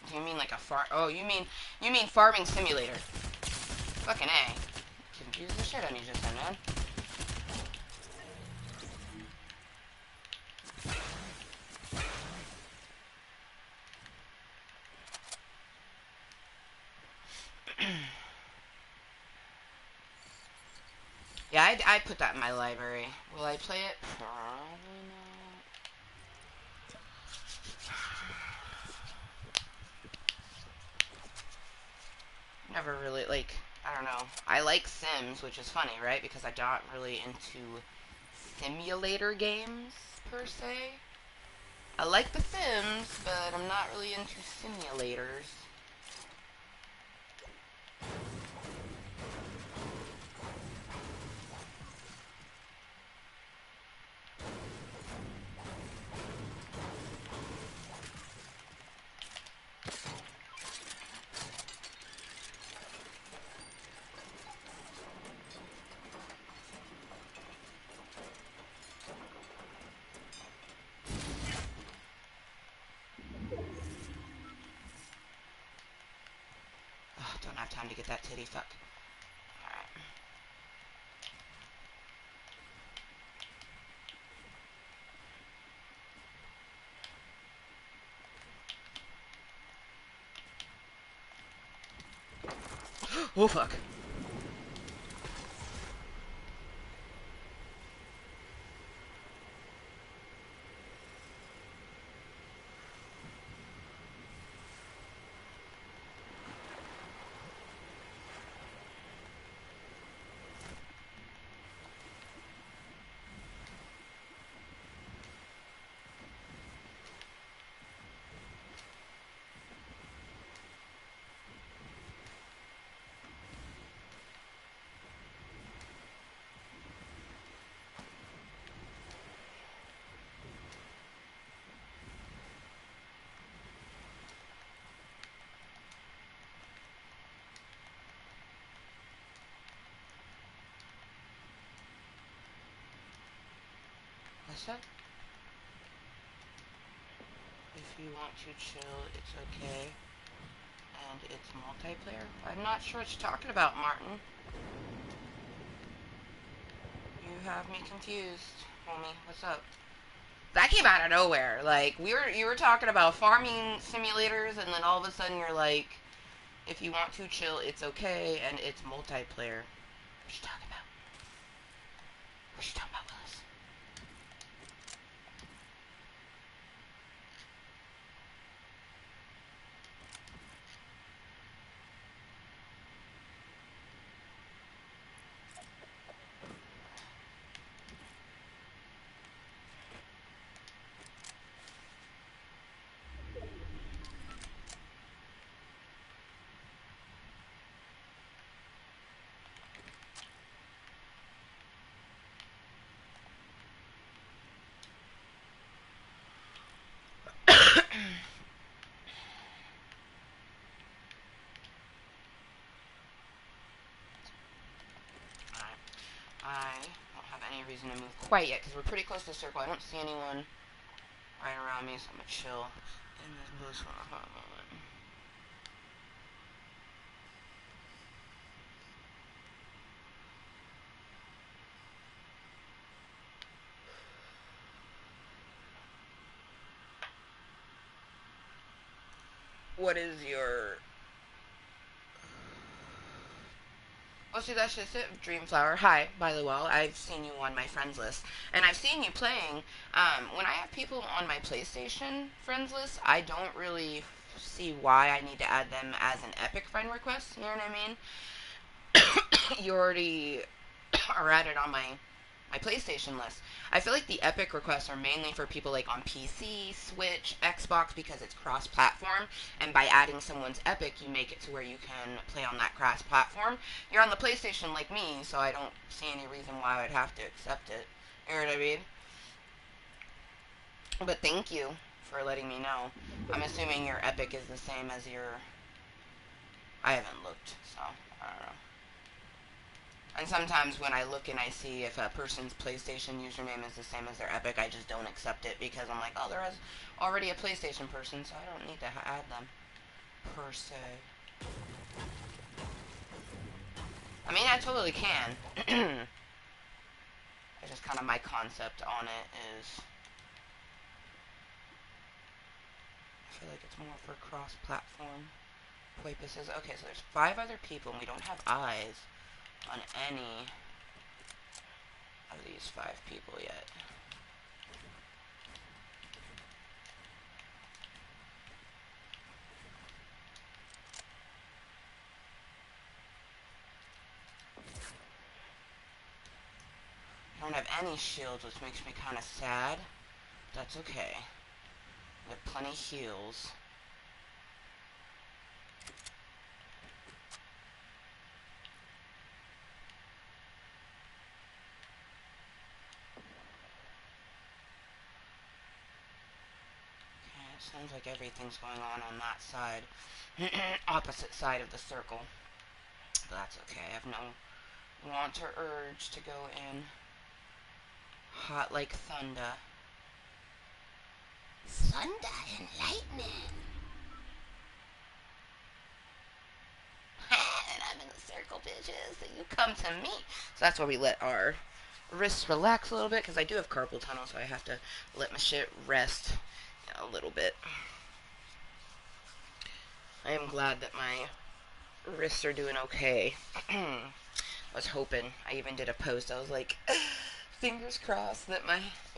Do you mean like a Oh, you mean farming simulator? Fucking A. Confuse the shit out of me just then, man. Yeah, I put that in my library. Will I play it? Probably not. Never really, like, I don't know. I like Sims, which is funny, right? Because I'm not really into simulator games, per se. I like The Sims, but I'm not really into simulators. Oh, don't have time to get that titty fuck. Alright. Oh, fuck. What's that? If you want to chill, it's okay. And it's multiplayer? I'm not sure what you're talking about, Martin. You have me confused, homie. What's up? That came out of nowhere. Like, you were talking about farming simulators, and then all of a sudden you're like, if you want to chill, it's okay, and it's multiplayer. What you talking about? What you talking about, Willis? reason to move quite yet, because we're pretty close to the circle. I don't see anyone right around me, so I'm going to chill in this bush for a hot moment. What is your... Oh, see, that's just it, Dreamflower. Hi, by the way, I've seen you on my friends list, and I've seen you playing. When I have people on my PlayStation friends list, I don't really see why I need to add them as an Epic friend request, you know what I mean? You already are added on my PlayStation list. I feel like the Epic requests are mainly for people like on PC, Switch, Xbox, because it's cross-platform, and by adding someone's Epic, you make it to where you can play on that cross-platform. You're on the PlayStation like me, so I don't see any reason why I would have to accept it. You know what I mean? But thank you for letting me know. I'm assuming your Epic is the same as your... I haven't looked, so I don't know. And sometimes when I look and I see if a person's PlayStation username is the same as their Epic, I just don't accept it because I'm like, oh, there is already a PlayStation person, so I don't need to add them, per se. I mean, I totally can. It's just kind of my concept on it is... I feel like it's more for cross-platform purposes. Okay, so there's 5 other people, and we don't have eyes on any of these 5 people yet. I don't have any shields, which makes me kind of sad. That's okay. We have plenty heals. Sounds like everything's going on that side. Opposite side of the circle. But that's okay. I have no want or urge to go in. Hot like thunder. Thunder and lightning. And I'm in the circle, bitches. So you come to me. So that's why we let our wrists relax a little bit. Because I do have carpal tunnel, so I have to let my shit rest a little bit. I am glad that my wrists are doing okay. I was hoping. I even did a post. I was like, fingers crossed that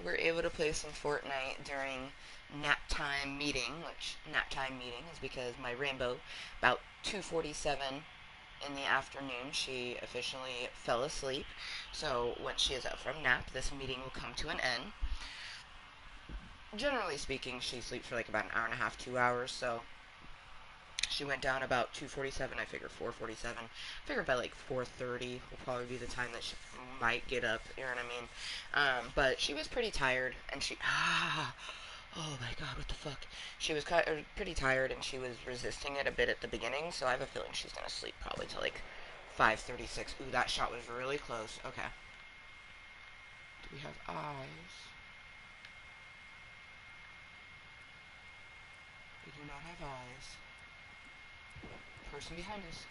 we're able to play some Fortnite during nap time meeting, which nap time meeting is because my Rainbow, about 2:47 in the afternoon, she officially fell asleep. So when she is up from nap, this meeting will come to an end. Generally speaking, she sleeps for like about an hour and a half, 2 hours, so she went down about 2:47. I figure 4:47. I figure by like 4:30 will probably be the time that she might get up. You know what I mean? But she was pretty tired, and she oh my god, what the fuck? She was pretty tired, and she was resisting it a bit at the beginning. So I have a feeling she's gonna sleep probably till like 5:36. Ooh, that shot was really close. Okay. Do we have eyes? We do not have eyes. Person behind us.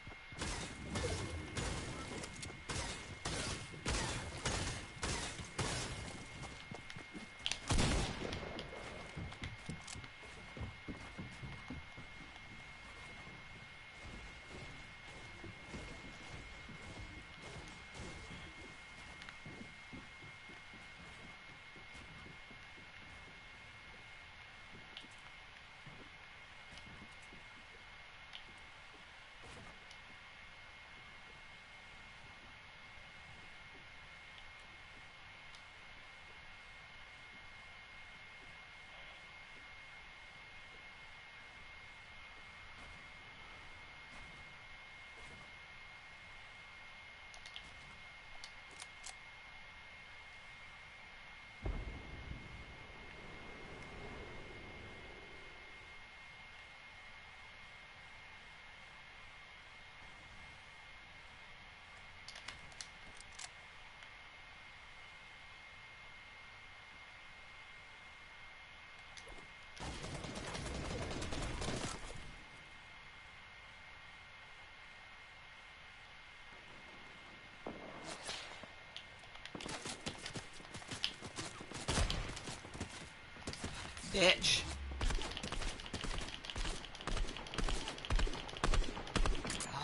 Bitch.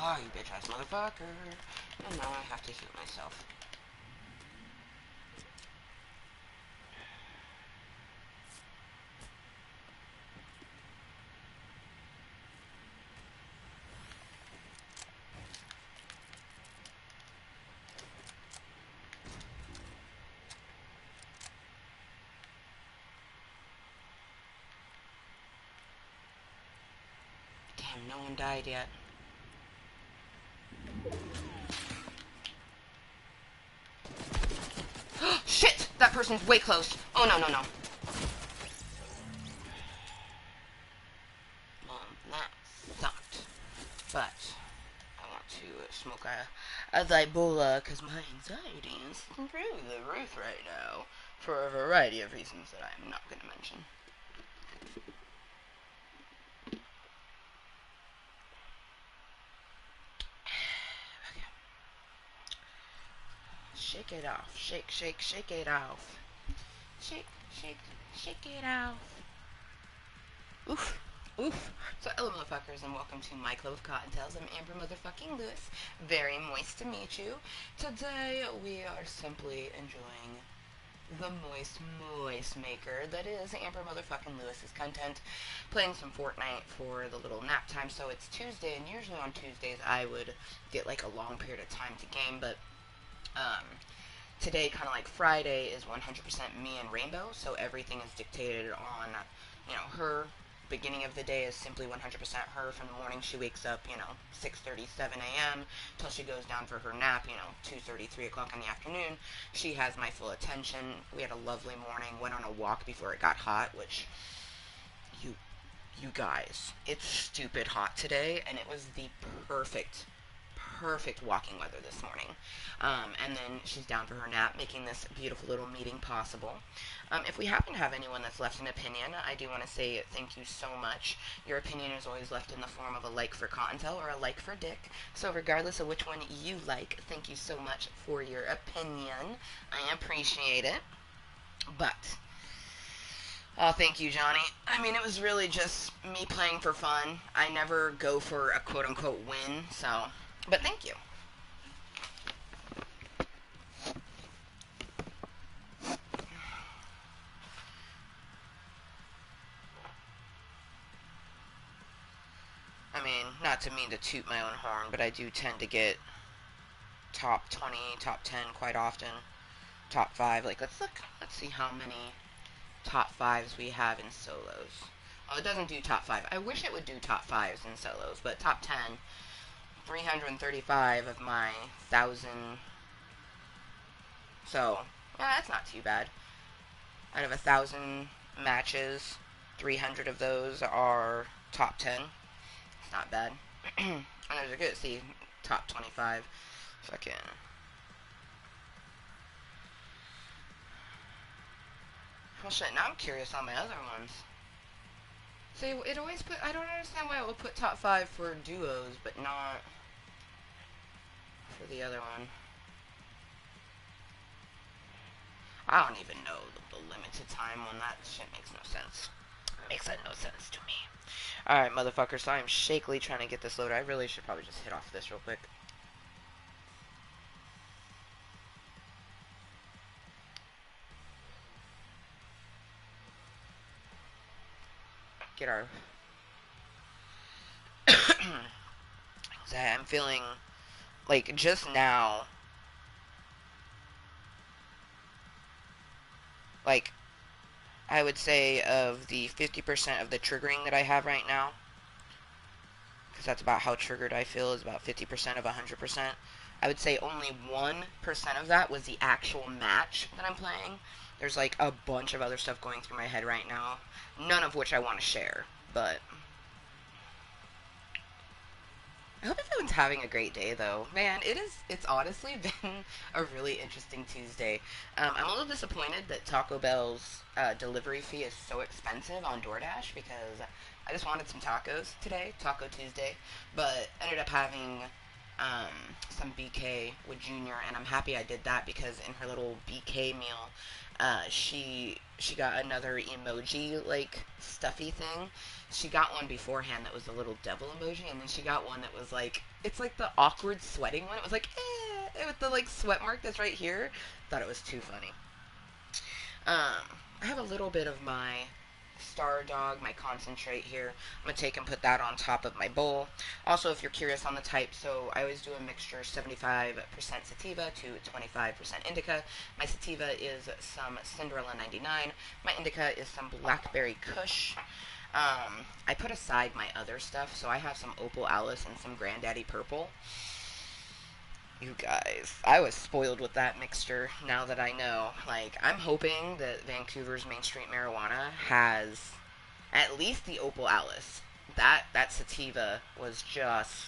Oh, you bitch ass motherfucker. And now I have to heal myself. Damn, no one died yet. Shit! That person's way close. Oh, no, no, no. That sucked. But I want to smoke a Zybola because my anxiety is through the roof right now for a variety of reasons that I'm not going to mention. Okay. Shake it off. Shake, shake, shake it off. Shake, shake, shake it off. Oof. Oof. So, hello, motherfuckers, and welcome to my club of Kottontales. I'm Amber motherfucking Lewis. Very moist to meet you. Today, we are simply enjoying the moist maker that is Amber motherfucking Lewis's Cuntent, playing some Fortnite for the little nap time. So, it's Tuesday, and usually on Tuesdays, I would get, like, a long period of time to game, but, today, kind of like Friday, is 100% me and Rainbow, so everything is dictated on, her. Beginning of the day is simply 100% her. From the morning she wakes up, 6:30, 7 a.m. till she goes down for her nap, 2:30, 3 o'clock in the afternoon. She has my full attention. We had a lovely morning, went on a walk before it got hot, which, you guys, it's stupid hot today, and it was the perfect walking weather this morning. And then she's down for her nap, making this beautiful little meeting possible. If we happen to have anyone that's left an opinion, I do want to say thank you so much. Your opinion is always left in the form of a like for Cottontale or a like for Dick. So regardless of which one you like, thank you so much for your opinion. I appreciate it. But, oh, thank you, Johnny. I mean, it was really just me playing for fun. I never go for a quote-unquote win, so... But thank you. I mean, not to mean to toot my own horn, but I do tend to get top 20, top 10 quite often. Top 5. Like, let's see how many top 5s we have in solos. Oh, it doesn't do top 5. I wish it would do top 5s in solos, but top 10... 335 of my 1,000. So, yeah, that's not too bad. Out of 1,000 matches, 300 of those are top 10. It's not bad. And there's a good, see, top 25. Fucking. Well, shit, now I'm curious on my other ones. See, it always put, I don't understand why it would put top 5 for duos, but not for the other one. I don't even know the limited time on that shit. Makes no sense. Makes no sense to me. Alright, motherfucker, so I am shakily trying to get this loaded. I really should probably just hit off this real quick. Get our... I'm feeling... Like, just now... Like, I would say of the 50% of the triggering that I have right now, because that's about how triggered I feel, is about 50% of 100%. I would say only 1% of that was the actual match that I'm playing. There's like a bunch of other stuff going through my head right now, none of which I want to share, but... I hope everyone's having a great day, though. Man, it's honestly been a really interesting Tuesday. I'm a little disappointed that Taco Bell's delivery fee is so expensive on DoorDash, because I just wanted some tacos today, Taco Tuesday, but ended up having some BK with Junior, and I'm happy I did that because in her little BK meal, she got another emoji like stuffy thing. She got one beforehand that was a little devil emoji, and then she got one that was like it's like the awkward sweating one. It was like with the like sweat mark that's right here. Thought it was too funny. I have a little bit of my Star Dog, my concentrate here. I'm going to take and put that on top of my bowl. Also, if you're curious on the type, so I always do a mixture 75% sativa to 25% indica. My sativa is some Cinderella 99. My indica is some Blackberry Kush. I put aside my other stuff, so I have some Opal Alice and some Granddaddy Purple. You guys, I was spoiled with that mixture now that I know. Like, I'm hoping that Vancouver's Main Street Marijuana has at least the Opal Alice. That sativa was just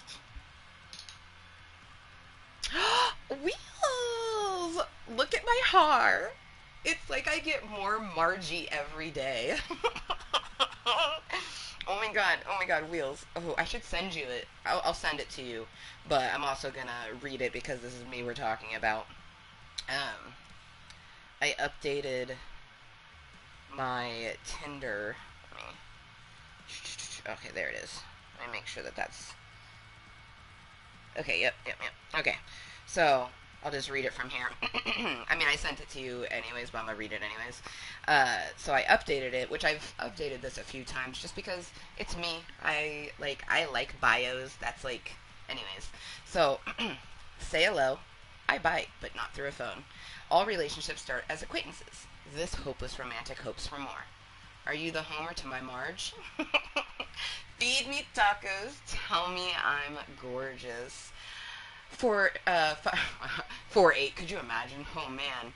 Wheels! Look at my hair. It's like I get more Margie every day. Oh my god, Wheels. Oh, I should send you it. I'll send it to you. But I'm also gonna read it because this is me we're talking about. Um, I updated my Tinder. Okay, there it is. Let me make sure that that's... Okay, yep. Okay, so I'll just read it from here. I mean, I sent it to you anyways, but I'm gonna read it anyways. So I updated it, which I've updated this a few times just because it's me. I like bios. That's like, anyways. So, say hello. I bite, but not through a phone. All relationships start as acquaintances. This hopeless romantic hopes for more. Are you the Homer to my Marge? Feed me tacos. Tell me I'm gorgeous. 4'8", could you imagine? Oh man.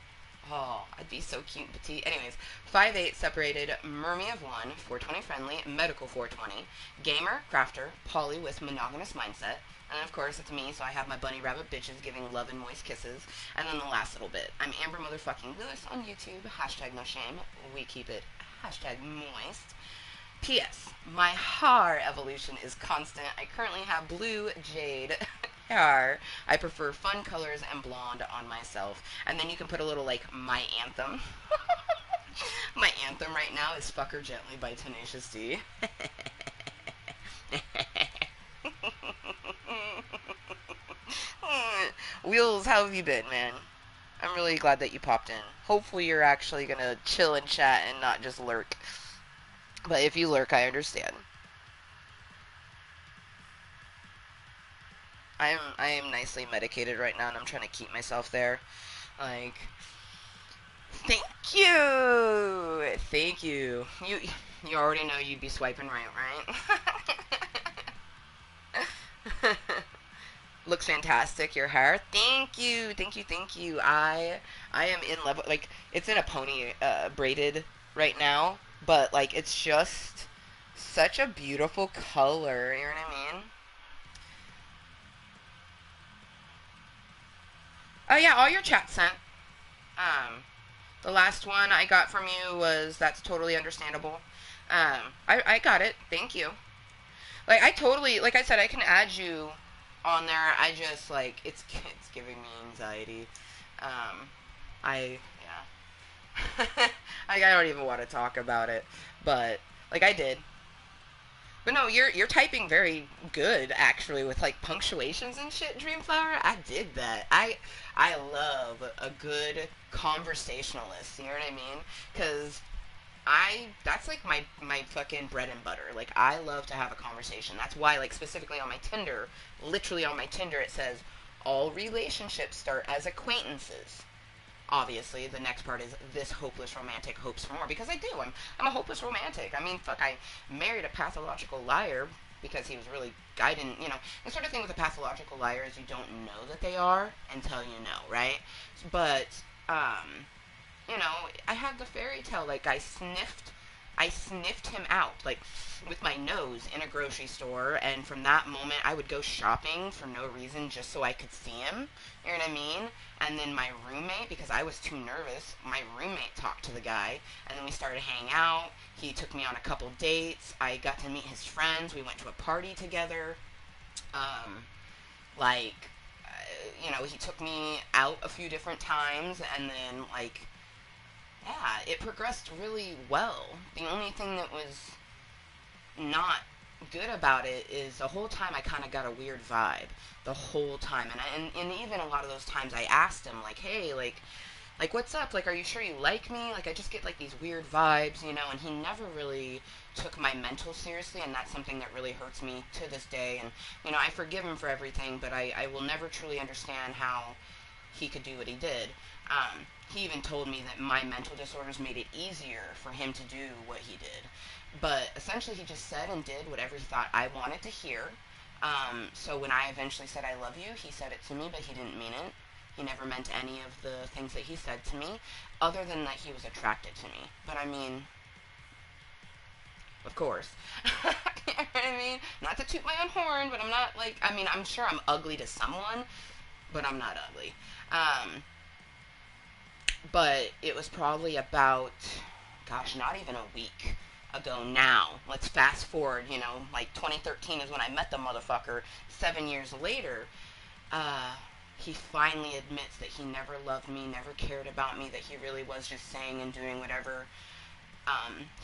Oh, I'd be so cute and petite. Anyways, 5'8", separated, Mermy of 1, 420 friendly, medical 420, gamer, crafter, poly with monogamous mindset, and of course it's me, so I have my bunny rabbit bitches giving love and moist kisses, and then the last little bit, I'm Amber motherfucking Lewis on YouTube, hashtag no shame, we keep it, hashtag moist. P.S. My hair evolution is constant. I currently have blue jade hair. I prefer fun colors and blonde on myself. And then you can put a little, like, my anthem. My anthem right now is Fuck Her Gently by Tenacious D. Wheels, how have you been, man? I'm really glad that you popped in. Hopefully you're actually gonna chill and chat and not just lurk. But if you lurk, I understand. I am nicely medicated right now, and I'm trying to keep myself there. Like, thank you, thank you. You already know you'd be swiping right, right? Looks fantastic. Your hair. Thank you, thank you, thank you. I am in love. Like, it's in a pony braided right now, but like it's just such a beautiful color. You know what I mean? Oh yeah, all your chats sent. Um, the last one I got from you was that's totally understandable. I got it. Thank you. Like I totally, like I said, I can add you on there. I just like it's giving me anxiety. Um, I yeah. I don't even want to talk about it, but like I did. But no, you're typing very good actually with like punctuations and shit, Dreamflower. I dig that. I love a good conversationalist. You know what I mean? Because I that's like my fucking bread and butter. Like I love to have a conversation. That's why like specifically on my Tinder, literally on my Tinder it says all relationships start as acquaintances. Obviously, the next part is this hopeless romantic hopes for more because I do. I'm a hopeless romantic. I mean, fuck, I married a pathological liar because he was really guiding. You know, the sort of thing with a pathological liar is you don't know that they are until you know, right? But you know, I had the fairy tale. Like I sniffed him out, like with my nose in a grocery store, and from that moment, I would go shopping for no reason just so I could see him. You know what I mean? And then my roommate, because I was too nervous, my roommate talked to the guy, and then we started hanging out. He took me on a couple dates. I got to meet his friends. We went to a party together. Um, Like, he took me out a few different times, and then, like, yeah, it progressed really well. The only thing that was not good about it is the whole time I kind of got a weird vibe the whole time, and even a lot of those times I asked him, like, hey, like, what's up? Like, are you sure you like me? Like, I just get, like, these weird vibes, and he never really took my mental seriously, and that's something that really hurts me to this day. And, I forgive him for everything, but I will never truly understand how he could do what he did. He even told me that my mental disorders made it easier for him to do what he did. But essentially, he just said and did whatever he thought I wanted to hear. So when I eventually said I love you, he said it to me, but he didn't mean it. He never meant any of the things that he said to me, other than that he was attracted to me. But I mean, of course. You know what I mean? Not to toot my own horn, but I'm not like, I mean, I'm sure I'm ugly to someone, but I'm not ugly. Um, but it was probably about, gosh, not even a week ago now. Let's fast forward, like 2013 is when I met the motherfucker. 7 years later, uh, he finally admits that he never loved me, never cared about me, that he really was just saying and doing whatever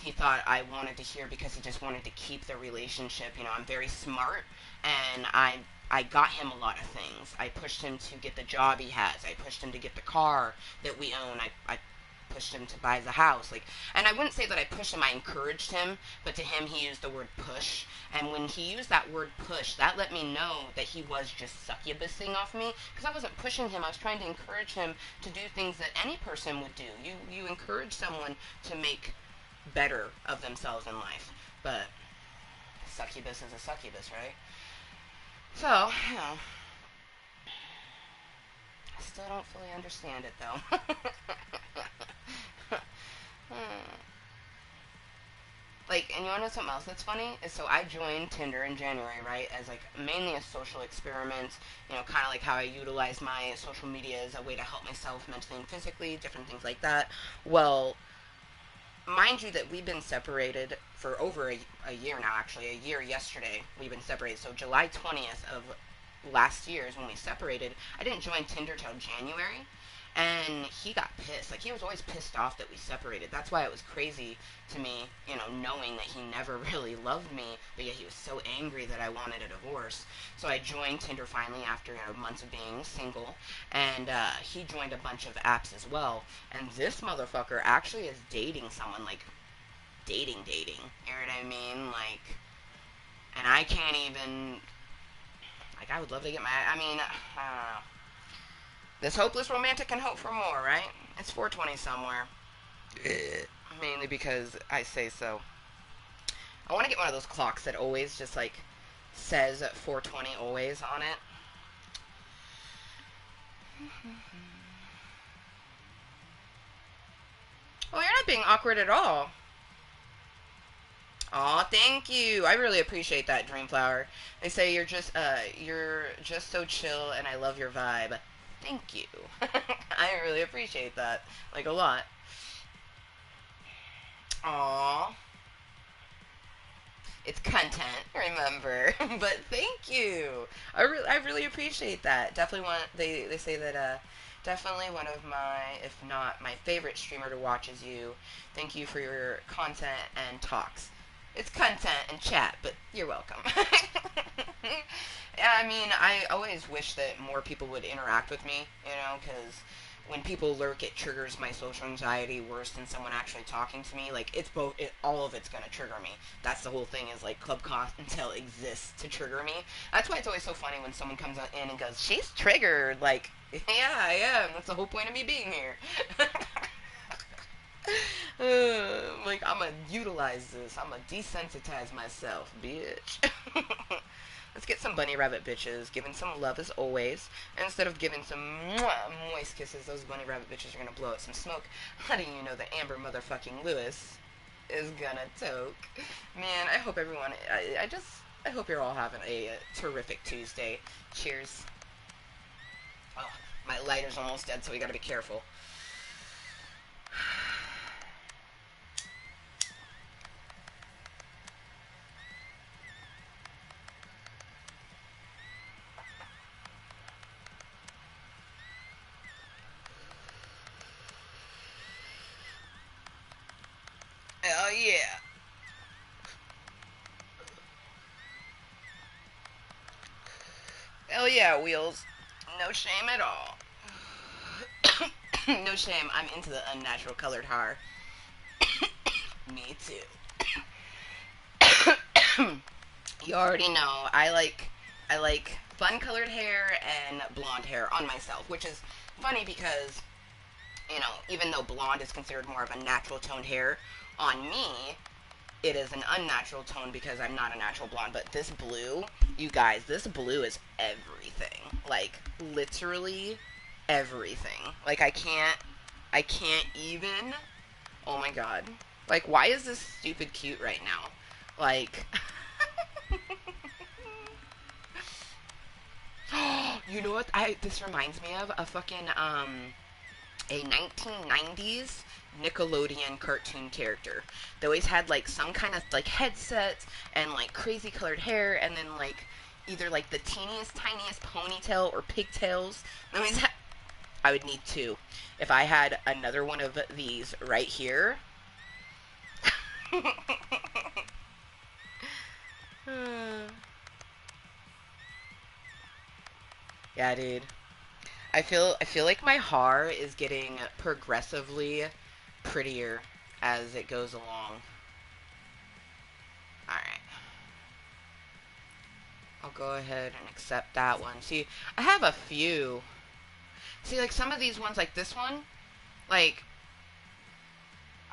he thought I wanted to hear because he just wanted to keep the relationship. I'm very smart, and I got him a lot of things. I pushed him to get the job he has. I pushed him to get the car that we own. I pushed him to buy the house. Like, and I wouldn't say that I pushed him. I encouraged him, but to him, he used the word push. And when he used that word push, that let me know that he was just succubusing off me, because I wasn't pushing him. I was trying to encourage him to do things that any person would do. You encourage someone to make better of themselves in life. But succubus is a succubus, right? So, I still don't fully understand it though. Like, and you wanna know something else that's funny? Is so I joined Tinder in January, right? As like mainly a social experiment, kind of like how I utilize my social media as a way to help myself mentally and physically, different things like that. Well, mind you that we've been separated for over a year now, actually. A year yesterday, we've been separated. So July 20th of last year is when we separated. I didn't join Tinder till January. And he got pissed. Like, he was always pissed off that we separated. That's why it was crazy to me, knowing that he never really loved me, but yet he was so angry that I wanted a divorce. So I joined Tinder finally after, months of being single. And he joined a bunch of apps as well. And this motherfucker actually is dating someone, like, dating. You know what I mean? Like, and I can't even, like, I would love to get I mean, I don't know. This hopeless romantic can hope for more, right? It's 420 somewhere. Mainly because I say so. I want to get one of those clocks that always just, like, says 420 always on it. Oh, you're not being awkward at all. Aw, thank you. I really appreciate that, Dreamflower. They say you're just so chill, and I love your vibe. Thank you. I really appreciate that, like, a lot. Aw, it's content, remember? But thank you. I really appreciate that. Definitely they say that definitely one of my, if not my favorite streamer to watch is you. Thank you for your content and talks. It's content and chat, but you're welcome. Yeah, I mean, I always wish that more people would interact with me, because when people lurk, it triggers my social anxiety worse than someone actually talking to me. Like, it's both, all of it's gonna trigger me. That's the whole thing, is like Club Cottontale exists to trigger me. That's why it's always so funny when someone comes in and goes, "She's triggered." Like, yeah, I am. That's the whole point of me being here. Like, I'm gonna utilize this. I'm gonna desensitize myself, bitch. Let's get some bunny rabbit bitches, giving some love as always. Instead of giving some moist kisses, those bunny rabbit bitches are gonna blow out some smoke, letting you know that Amber motherfucking Lewis is gonna toke. Man, I hope everyone, I hope you're all having a terrific Tuesday. Cheers. Oh, my lighter's almost dead, so we gotta be careful. Hell yeah, Wheels. No shame at all. No shame. I'm into the unnatural colored hair. Me too. You already know. I like fun colored hair and blonde hair on myself, which is funny because even though blonde is considered more of a natural toned hair, on me it is an unnatural tone because I'm not a natural blonde. But this blue, you guys, this blue is everything. Like literally everything. Like I can't even. Oh my god. Like why is this stupid cute right now? Like you know what this reminds me of? A fucking a 1990s Nickelodeon cartoon character. They always had like some kind of like headset and like crazy colored hair, and then like either like the teeniest tiniest ponytail or pigtails. I would need two. If I had another one of these right here. Yeah, dude. I feel like my hair is getting progressively prettier as it goes along. Alright. I'll go ahead and accept that one. See, I have a few. See, like some of these ones, like this one, like,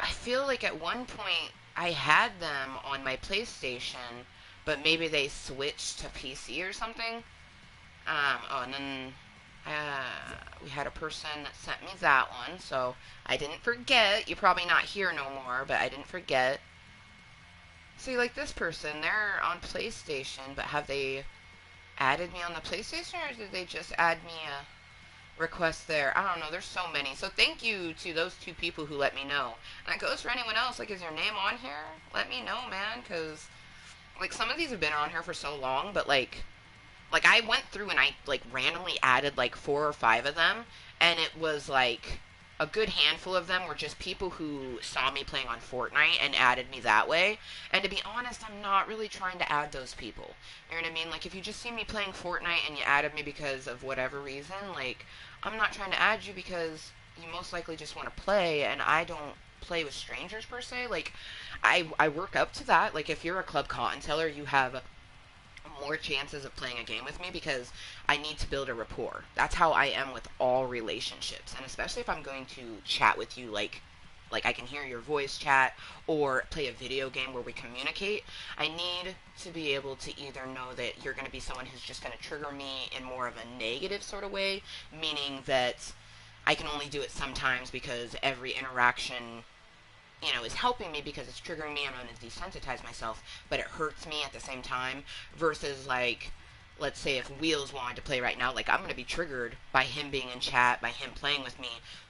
I feel like at one point I had them on my PlayStation, but maybe they switched to PC or something. And then we had a person that sent me that one, so I didn't forget. You're probably not here no more, but I didn't forget. See, like this person, they're on PlayStation, but have they added me on the PlayStation, or did they just add me a request there? I don't know. There's so many. So thank you to those two people who let me know. And that goes for anyone else. Like, is your name on here? Let me know, man, because like some of these have been on here for so long, but like I went through and I like randomly added like 4 or 5 of them, and it was like a good handful of them were just people who saw me playing on Fortnite and added me that way. And to be honest, I'm not really trying to add those people. You know what I mean? Like if you just see me playing Fortnite and you added me because of whatever reason, like I'm not trying to add you because you most likely just want to play, and I don't play with strangers per se. Like I work up to that. Like if you're a Club Kottontale, you have more chances of playing a game with me because I need to build a rapport. That's how I am with all relationships, and especially if I'm going to chat with you, like I can hear your voice chat or play a video game where we communicate. I need to be able to either know that you're going to be someone who's just going to trigger me in more of a negative sort of way, meaning that I can only do it sometimes because every interaction is helping me because it's triggering me and I'm going to desensitize myself, but it hurts me at the same time, versus like, let's say if Wheels wanted to play right now, like I'm going to be triggered by him being in chat, by him playing with me,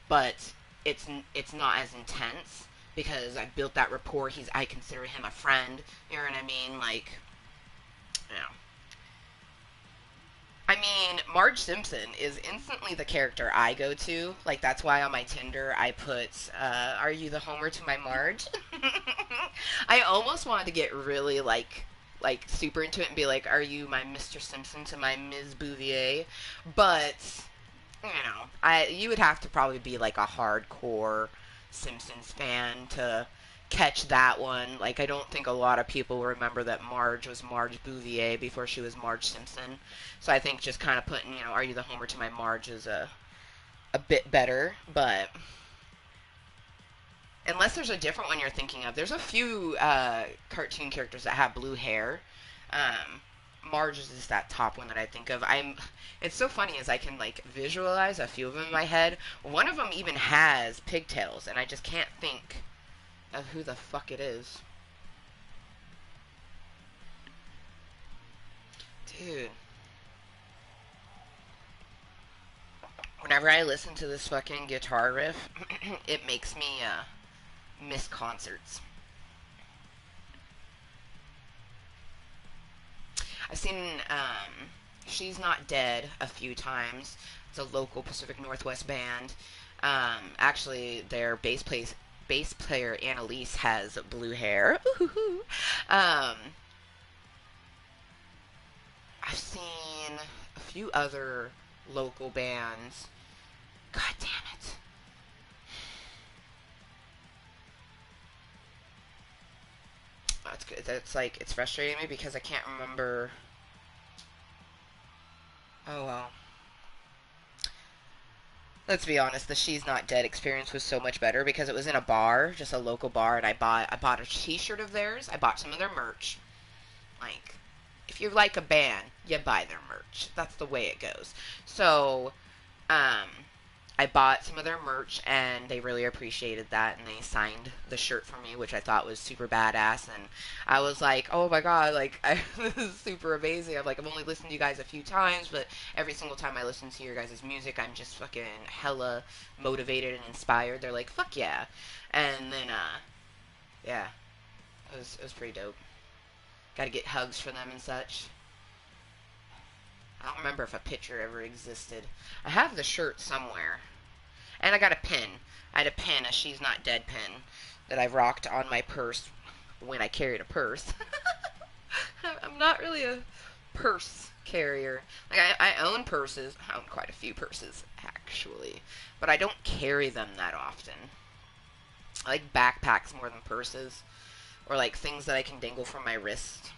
but it's not as intense because I built that rapport. I consider him a friend, you know what I mean? Like, you know. I mean, Marge Simpson is instantly the character I go to. Like, that's why on my Tinder I put, are you the Homer to my Marge? I almost wanted to get really, like super into it and be like, are you my Mr. Simpson to my Ms. Bouvier? But, you would have to probably be, like, a hardcore Simpsons fan to catch that one. Like, I don't think a lot of people remember that Marge was Marge Bouvier before she was Marge Simpson. So I think just kind of putting, are you the Homer to my Marge is a bit better. But unless there's a different one you're thinking of, there's a few cartoon characters that have blue hair. Marge is just that top one that I think of. It's so funny as I can like visualize a few of them in my head. One of them even has pigtails, and I just can't think of who the fuck it is. Dude. Whenever I listen to this fucking guitar riff, it makes me miss concerts. I've seen She's Not Dead a few times. It's a local Pacific Northwest band. Actually, their bass player Annalise has blue hair. I've seen a few other local bands. God damn it. That's good. That's like, it's frustrating me because I can't remember. Oh well. Let's be honest, the She's Not Dead experience was so much better because it was in a bar, just a local bar, and I bought a t-shirt of theirs. I bought some of their merch. Like, if you like a band, you buy their merch. That's the way it goes. So, um, I bought some of their merch, and they really appreciated that, and they signed the shirt for me, which I thought was super badass, and I was like, oh my god, like, this is super amazing. I'm like, I've only listened to you guys a few times, but every single time I listen to your guys' music, I'm just fucking hella motivated and inspired. They're like, fuck yeah. And then, yeah, it was pretty dope. Gotta get hugs for them and such. I don't remember if a picture ever existed. I have the shirt somewhere. And I got a pin. I had a pin, a She's Not Dead pin, that I've rocked on my purse when I carried a purse. I'm not really a purse carrier. Like, I own purses. I own quite a few purses, actually. But I don't carry them that often. I like backpacks more than purses. Or like things that I can dangle from my wrist.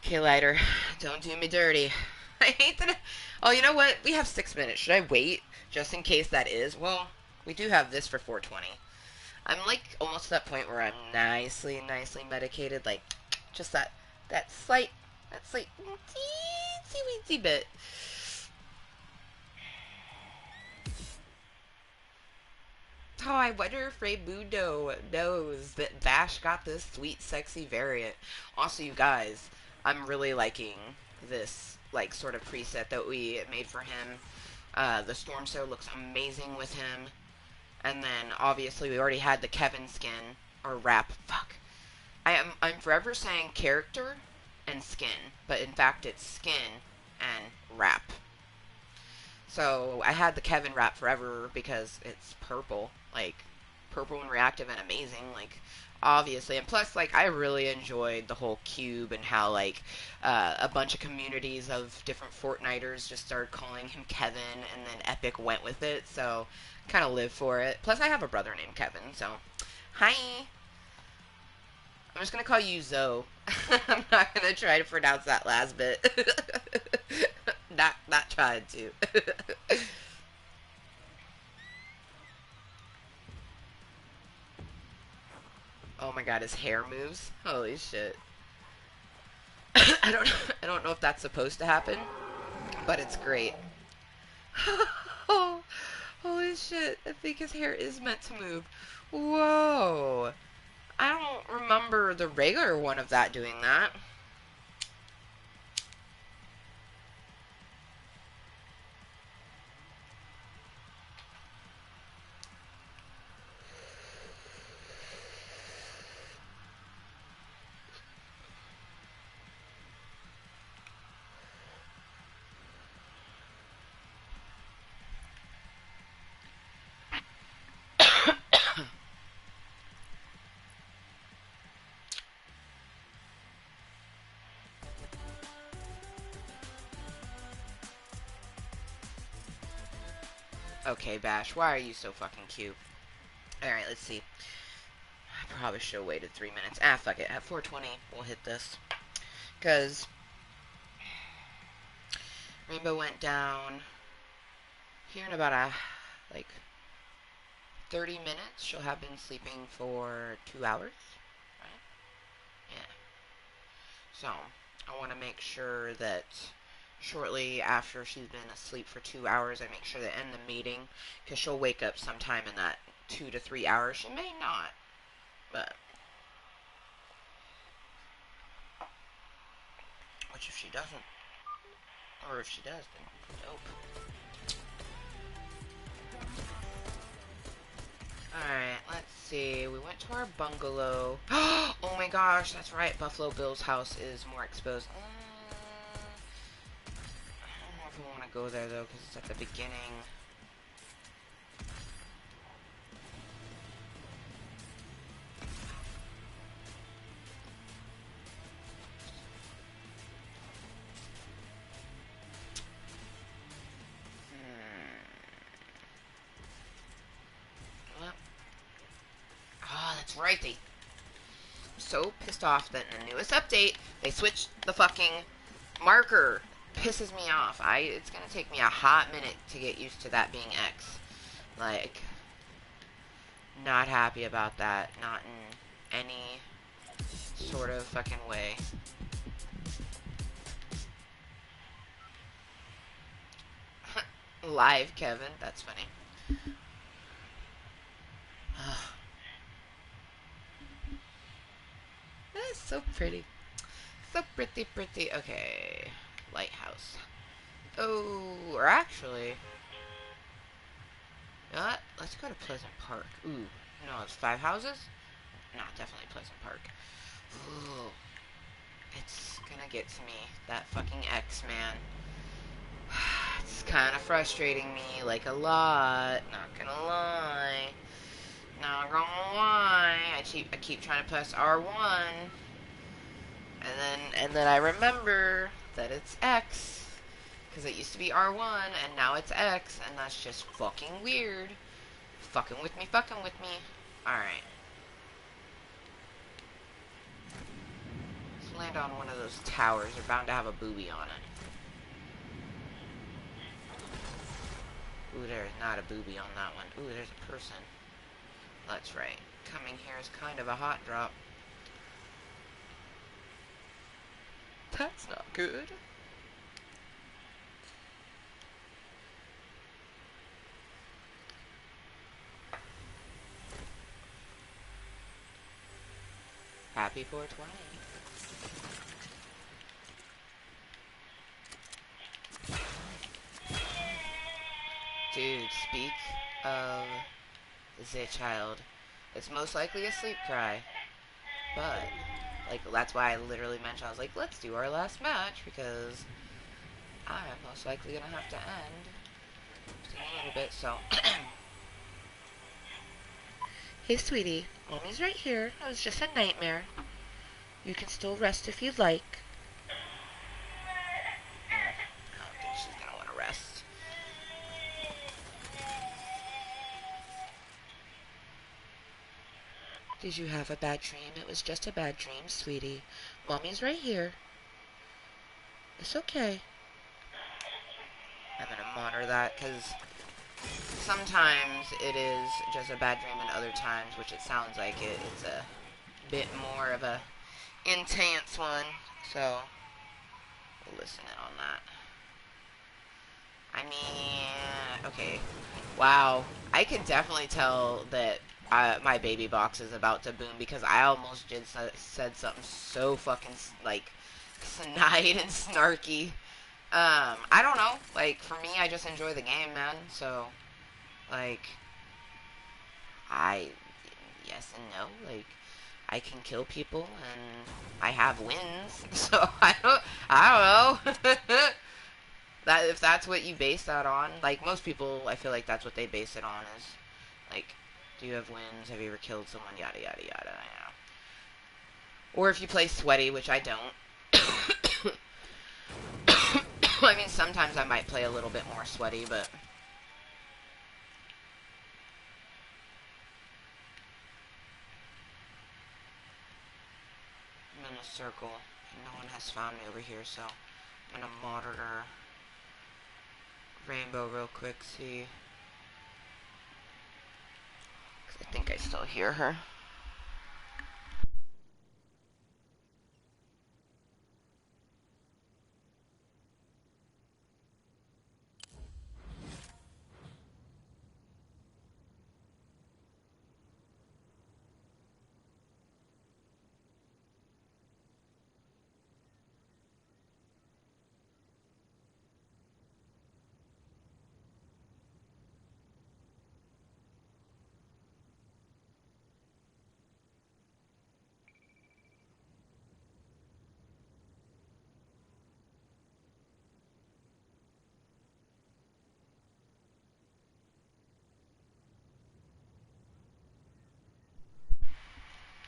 Okay, lighter. Don't do me dirty. I hate that. Oh, you know what? We have 6 minutes. Should I wait just in case that is? Well, we do have this for 4:20. I'm like almost to that point where I'm nicely medicated. Like, just that slight teensy weensy bit. Oh, I wonder if Raymundo knows that Bash got this sweet, sexy variant. Also, you guys, I'm really liking this, like, sort of preset that we made for him. The Storm Sow looks amazing with him. And then, obviously, we already had the Kevin skin, or wrap. Fuck. I'm forever saying character and skin, but in fact, it's skin and wrap. So I had the Kevin wrap forever because it's purple, like purple and reactive and amazing, like obviously. And plus, like, I really enjoyed the whole cube and how like a bunch of communities of different Fortniters just started calling him Kevin, and then Epic went with it. So kind of live for it. Plus, I have a brother named Kevin, so hi. I'm just gonna call you Zoe. I'm not gonna try to pronounce that last bit. not trying to. Oh my god, his hair moves. Holy shit. I don't know if that's supposed to happen, but it's great. Oh, holy shit. I think his hair is meant to move. Whoa. I don't remember the regular one of that doing that. Okay, Bash, why are you so fucking cute? Alright, let's see. I probably should have waited 3 minutes. Ah, fuck it. At 4:20, we'll hit this. Because Rainbow went down here in about like, 30 minutes. She'll have been sleeping for 2 hours, right? Yeah. So, I want to make sure that shortly after she's been asleep for 2 hours, I make sure to end the meeting, because she'll wake up sometime in that 2 to 3 hours. She may not, but which if she doesn't, or if she does, then dope. Alright, let's see. We went to our bungalow. Oh my gosh, that's right. Buffalo Bill's house is more exposed. I don't know if we want to go there, though, because it's at the beginning. That's right, I'm so pissed off that in the newest update, they switched the fucking marker. Pisses me off. It's gonna take me a hot minute to get used to that being X. Like, not happy about that. Not in any sort of fucking way. Live, Kevin. That's funny. That's so pretty. So pretty, pretty. Okay. Lighthouse. Oh, or actually, you know what? Let's go to Pleasant Park. Ooh. No, it's 5 houses? No, definitely Pleasant Park. Ooh. It's gonna get to me. That fucking X, man. It's kind of frustrating me, like, a lot. Not gonna lie. Not gonna lie. I keep trying to press R1. And then I remember that it's X. Because it used to be R1, and now it's X, and that's just fucking weird. Fucking with me, fucking with me. Alright. Let's land on one of those towers. They're bound to have a booby on it. Ooh, there's not a booby on that one. Ooh, there's a person. That's right. Coming here is kind of a hot drop. That's not good. Happy 420. Dude, speak of the child. It's most likely a sleep cry. But, like, that's why I literally mentioned, I was like, let's do our last match, because I'm most likely gonna have to end just in a little bit, so. Hey, sweetie. Mommy's right here. It was just a nightmare. You can still rest if you'd like. I don't think she's gonna want to rest. Did you have a bad dream? It was just a bad dream, sweetie. Mommy's right here. It's okay. I'm gonna monitor that, because sometimes it is just a bad dream, and other times, which it sounds like it's a bit more of a intense one, so we'll listen in on that. I mean, okay, wow, I could definitely tell that my baby box is about to boom, because I almost just said something so fucking, like, snide and snarky. I don't know, like, for me, I just enjoy the game, man, so, like, yes and no, like, I can kill people, and I have wins, so I don't know. That, if that's what you base that on, like, most people, I feel like that's what they base it on, is, like, do you have wins, have you ever killed someone, yada, yada, yada, you know. Or if you play sweaty, which I don't. I mean, sometimes I might play a little bit more sweaty, but I'm in a circle, and no one has found me over here, so I'm gonna monitor Rainbow real quick, see, because I think I still hear her.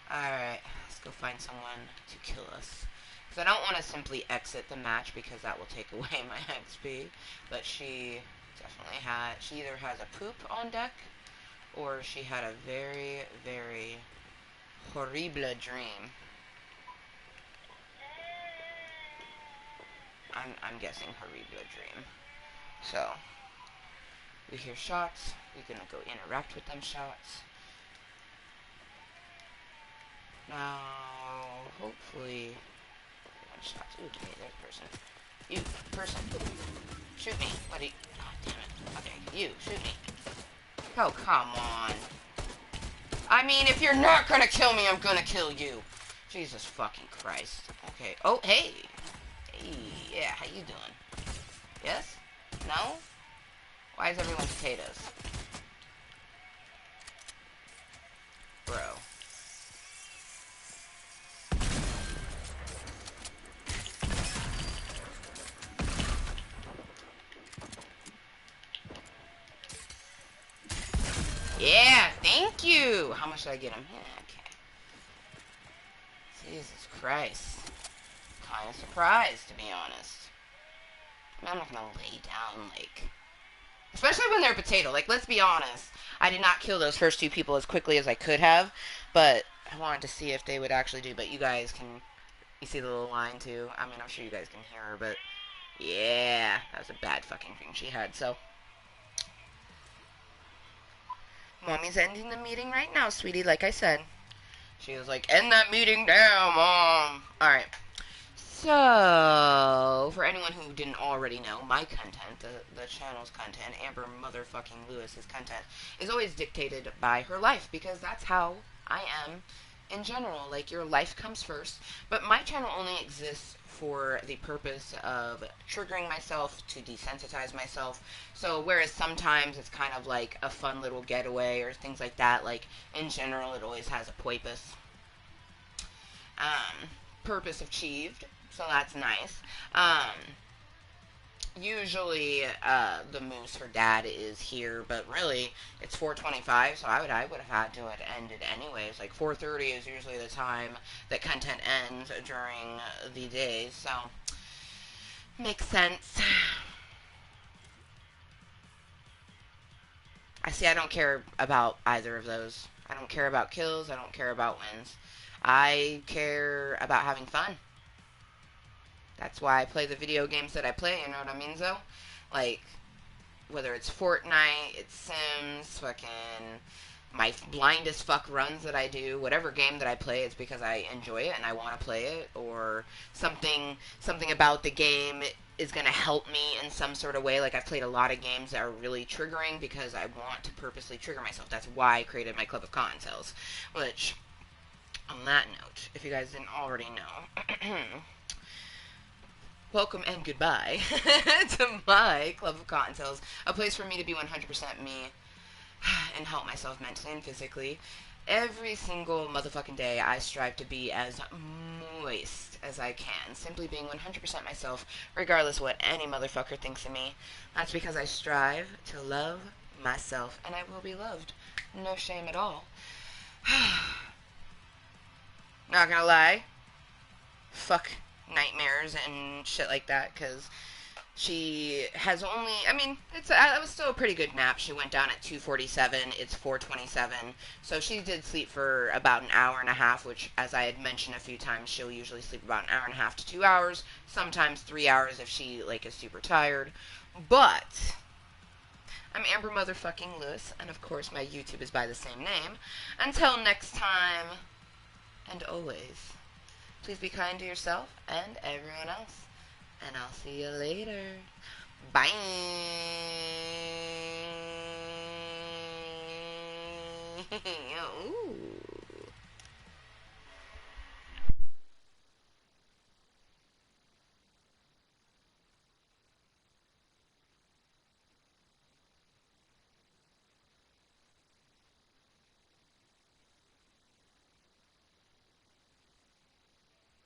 Alright, let's go find someone to kill us. Because I don't want to simply exit the match, because that will take away my XP. But she definitely she either has a poop on deck, or she had a very, very horrible dream. I'm guessing horrible dream. So, we hear shots. We're gonna go interact with them shots. Now, hopefully, one shot. Ooh, okay, there's a person. You, person, shoot me. Buddy. Oh, damn it. Okay, you, shoot me. Oh, come on. I mean, if you're not gonna kill me, I'm gonna kill you. Jesus fucking Christ. Okay. Oh, hey. Hey, yeah, how you doing? Yes? No? Why is everyone potatoes? Bro. Yeah, thank you. How much did I get him? Yeah, okay. Jesus Christ. Kind of surprised, to be honest. I'm not gonna lay down, like... Especially when they're potato. Like, let's be honest. I did not kill those first two people as quickly as I could have, but I wanted to see if they would actually do. But you guys can... You see the little line, too? I mean, I'm sure you guys can hear her, but... Yeah, that was a bad fucking thing she had, so... Mommy's ending the meeting right now, sweetie, like I said. She was like, end that meeting now, Mom! Alright. So, for anyone who didn't already know, my content, the channel's content, Amber Motherfucking Lewis's content, is always dictated by her life, because that's how I am in general. Like, your life comes first, but my channel only exists for the purpose of triggering myself, to desensitize myself. So, whereas sometimes it's kind of like a fun little getaway or things like that, like, in general, it always has a purpose. Purpose achieved. So that's nice. Usually, the Moose, her dad, is here, but really, it's 4:25, so I would have had to have ended anyways. Like, 4:30 is usually the time that content ends during the day, so, makes sense. I don't care about either of those. I don't care about kills, I don't care about wins. I care about having fun. That's why I play the video games that I play, you know what I mean, though? Like, whether it's Fortnite, it's Sims, fucking my blind as fuck runs that I do, whatever game that I play, it's because I enjoy it and I want to play it, or something about the game is going to help me in some sort of way. Like, I've played a lot of games that are really triggering because I want to purposely trigger myself. That's why I created my Club of Kottontale, which, on that note, if you guys didn't already know... Welcome and goodbye to my Club of Kottontale, a place for me to be 100% me and help myself mentally and physically. Every single motherfucking day, I strive to be as moist as I can, simply being 100% myself, regardless what any motherfucker thinks of me. That's because I strive to love myself, and I will be loved. No shame at all. Not gonna lie. Fuck nightmares and shit like that, because she has only, I mean, it was still a pretty good nap. She went down at 2:47, it's 4:27, so she did sleep for about an hour and a half, which, as I had mentioned a few times, she'll usually sleep about an hour and a half to 2 hours, sometimes 3 hours if she, like, is super tired. But I'm Amber Motherfucking Lewis, and of course my YouTube is by the same name. Until next time, and always, please be kind to yourself and everyone else. And I'll see you later. Bye. Ooh.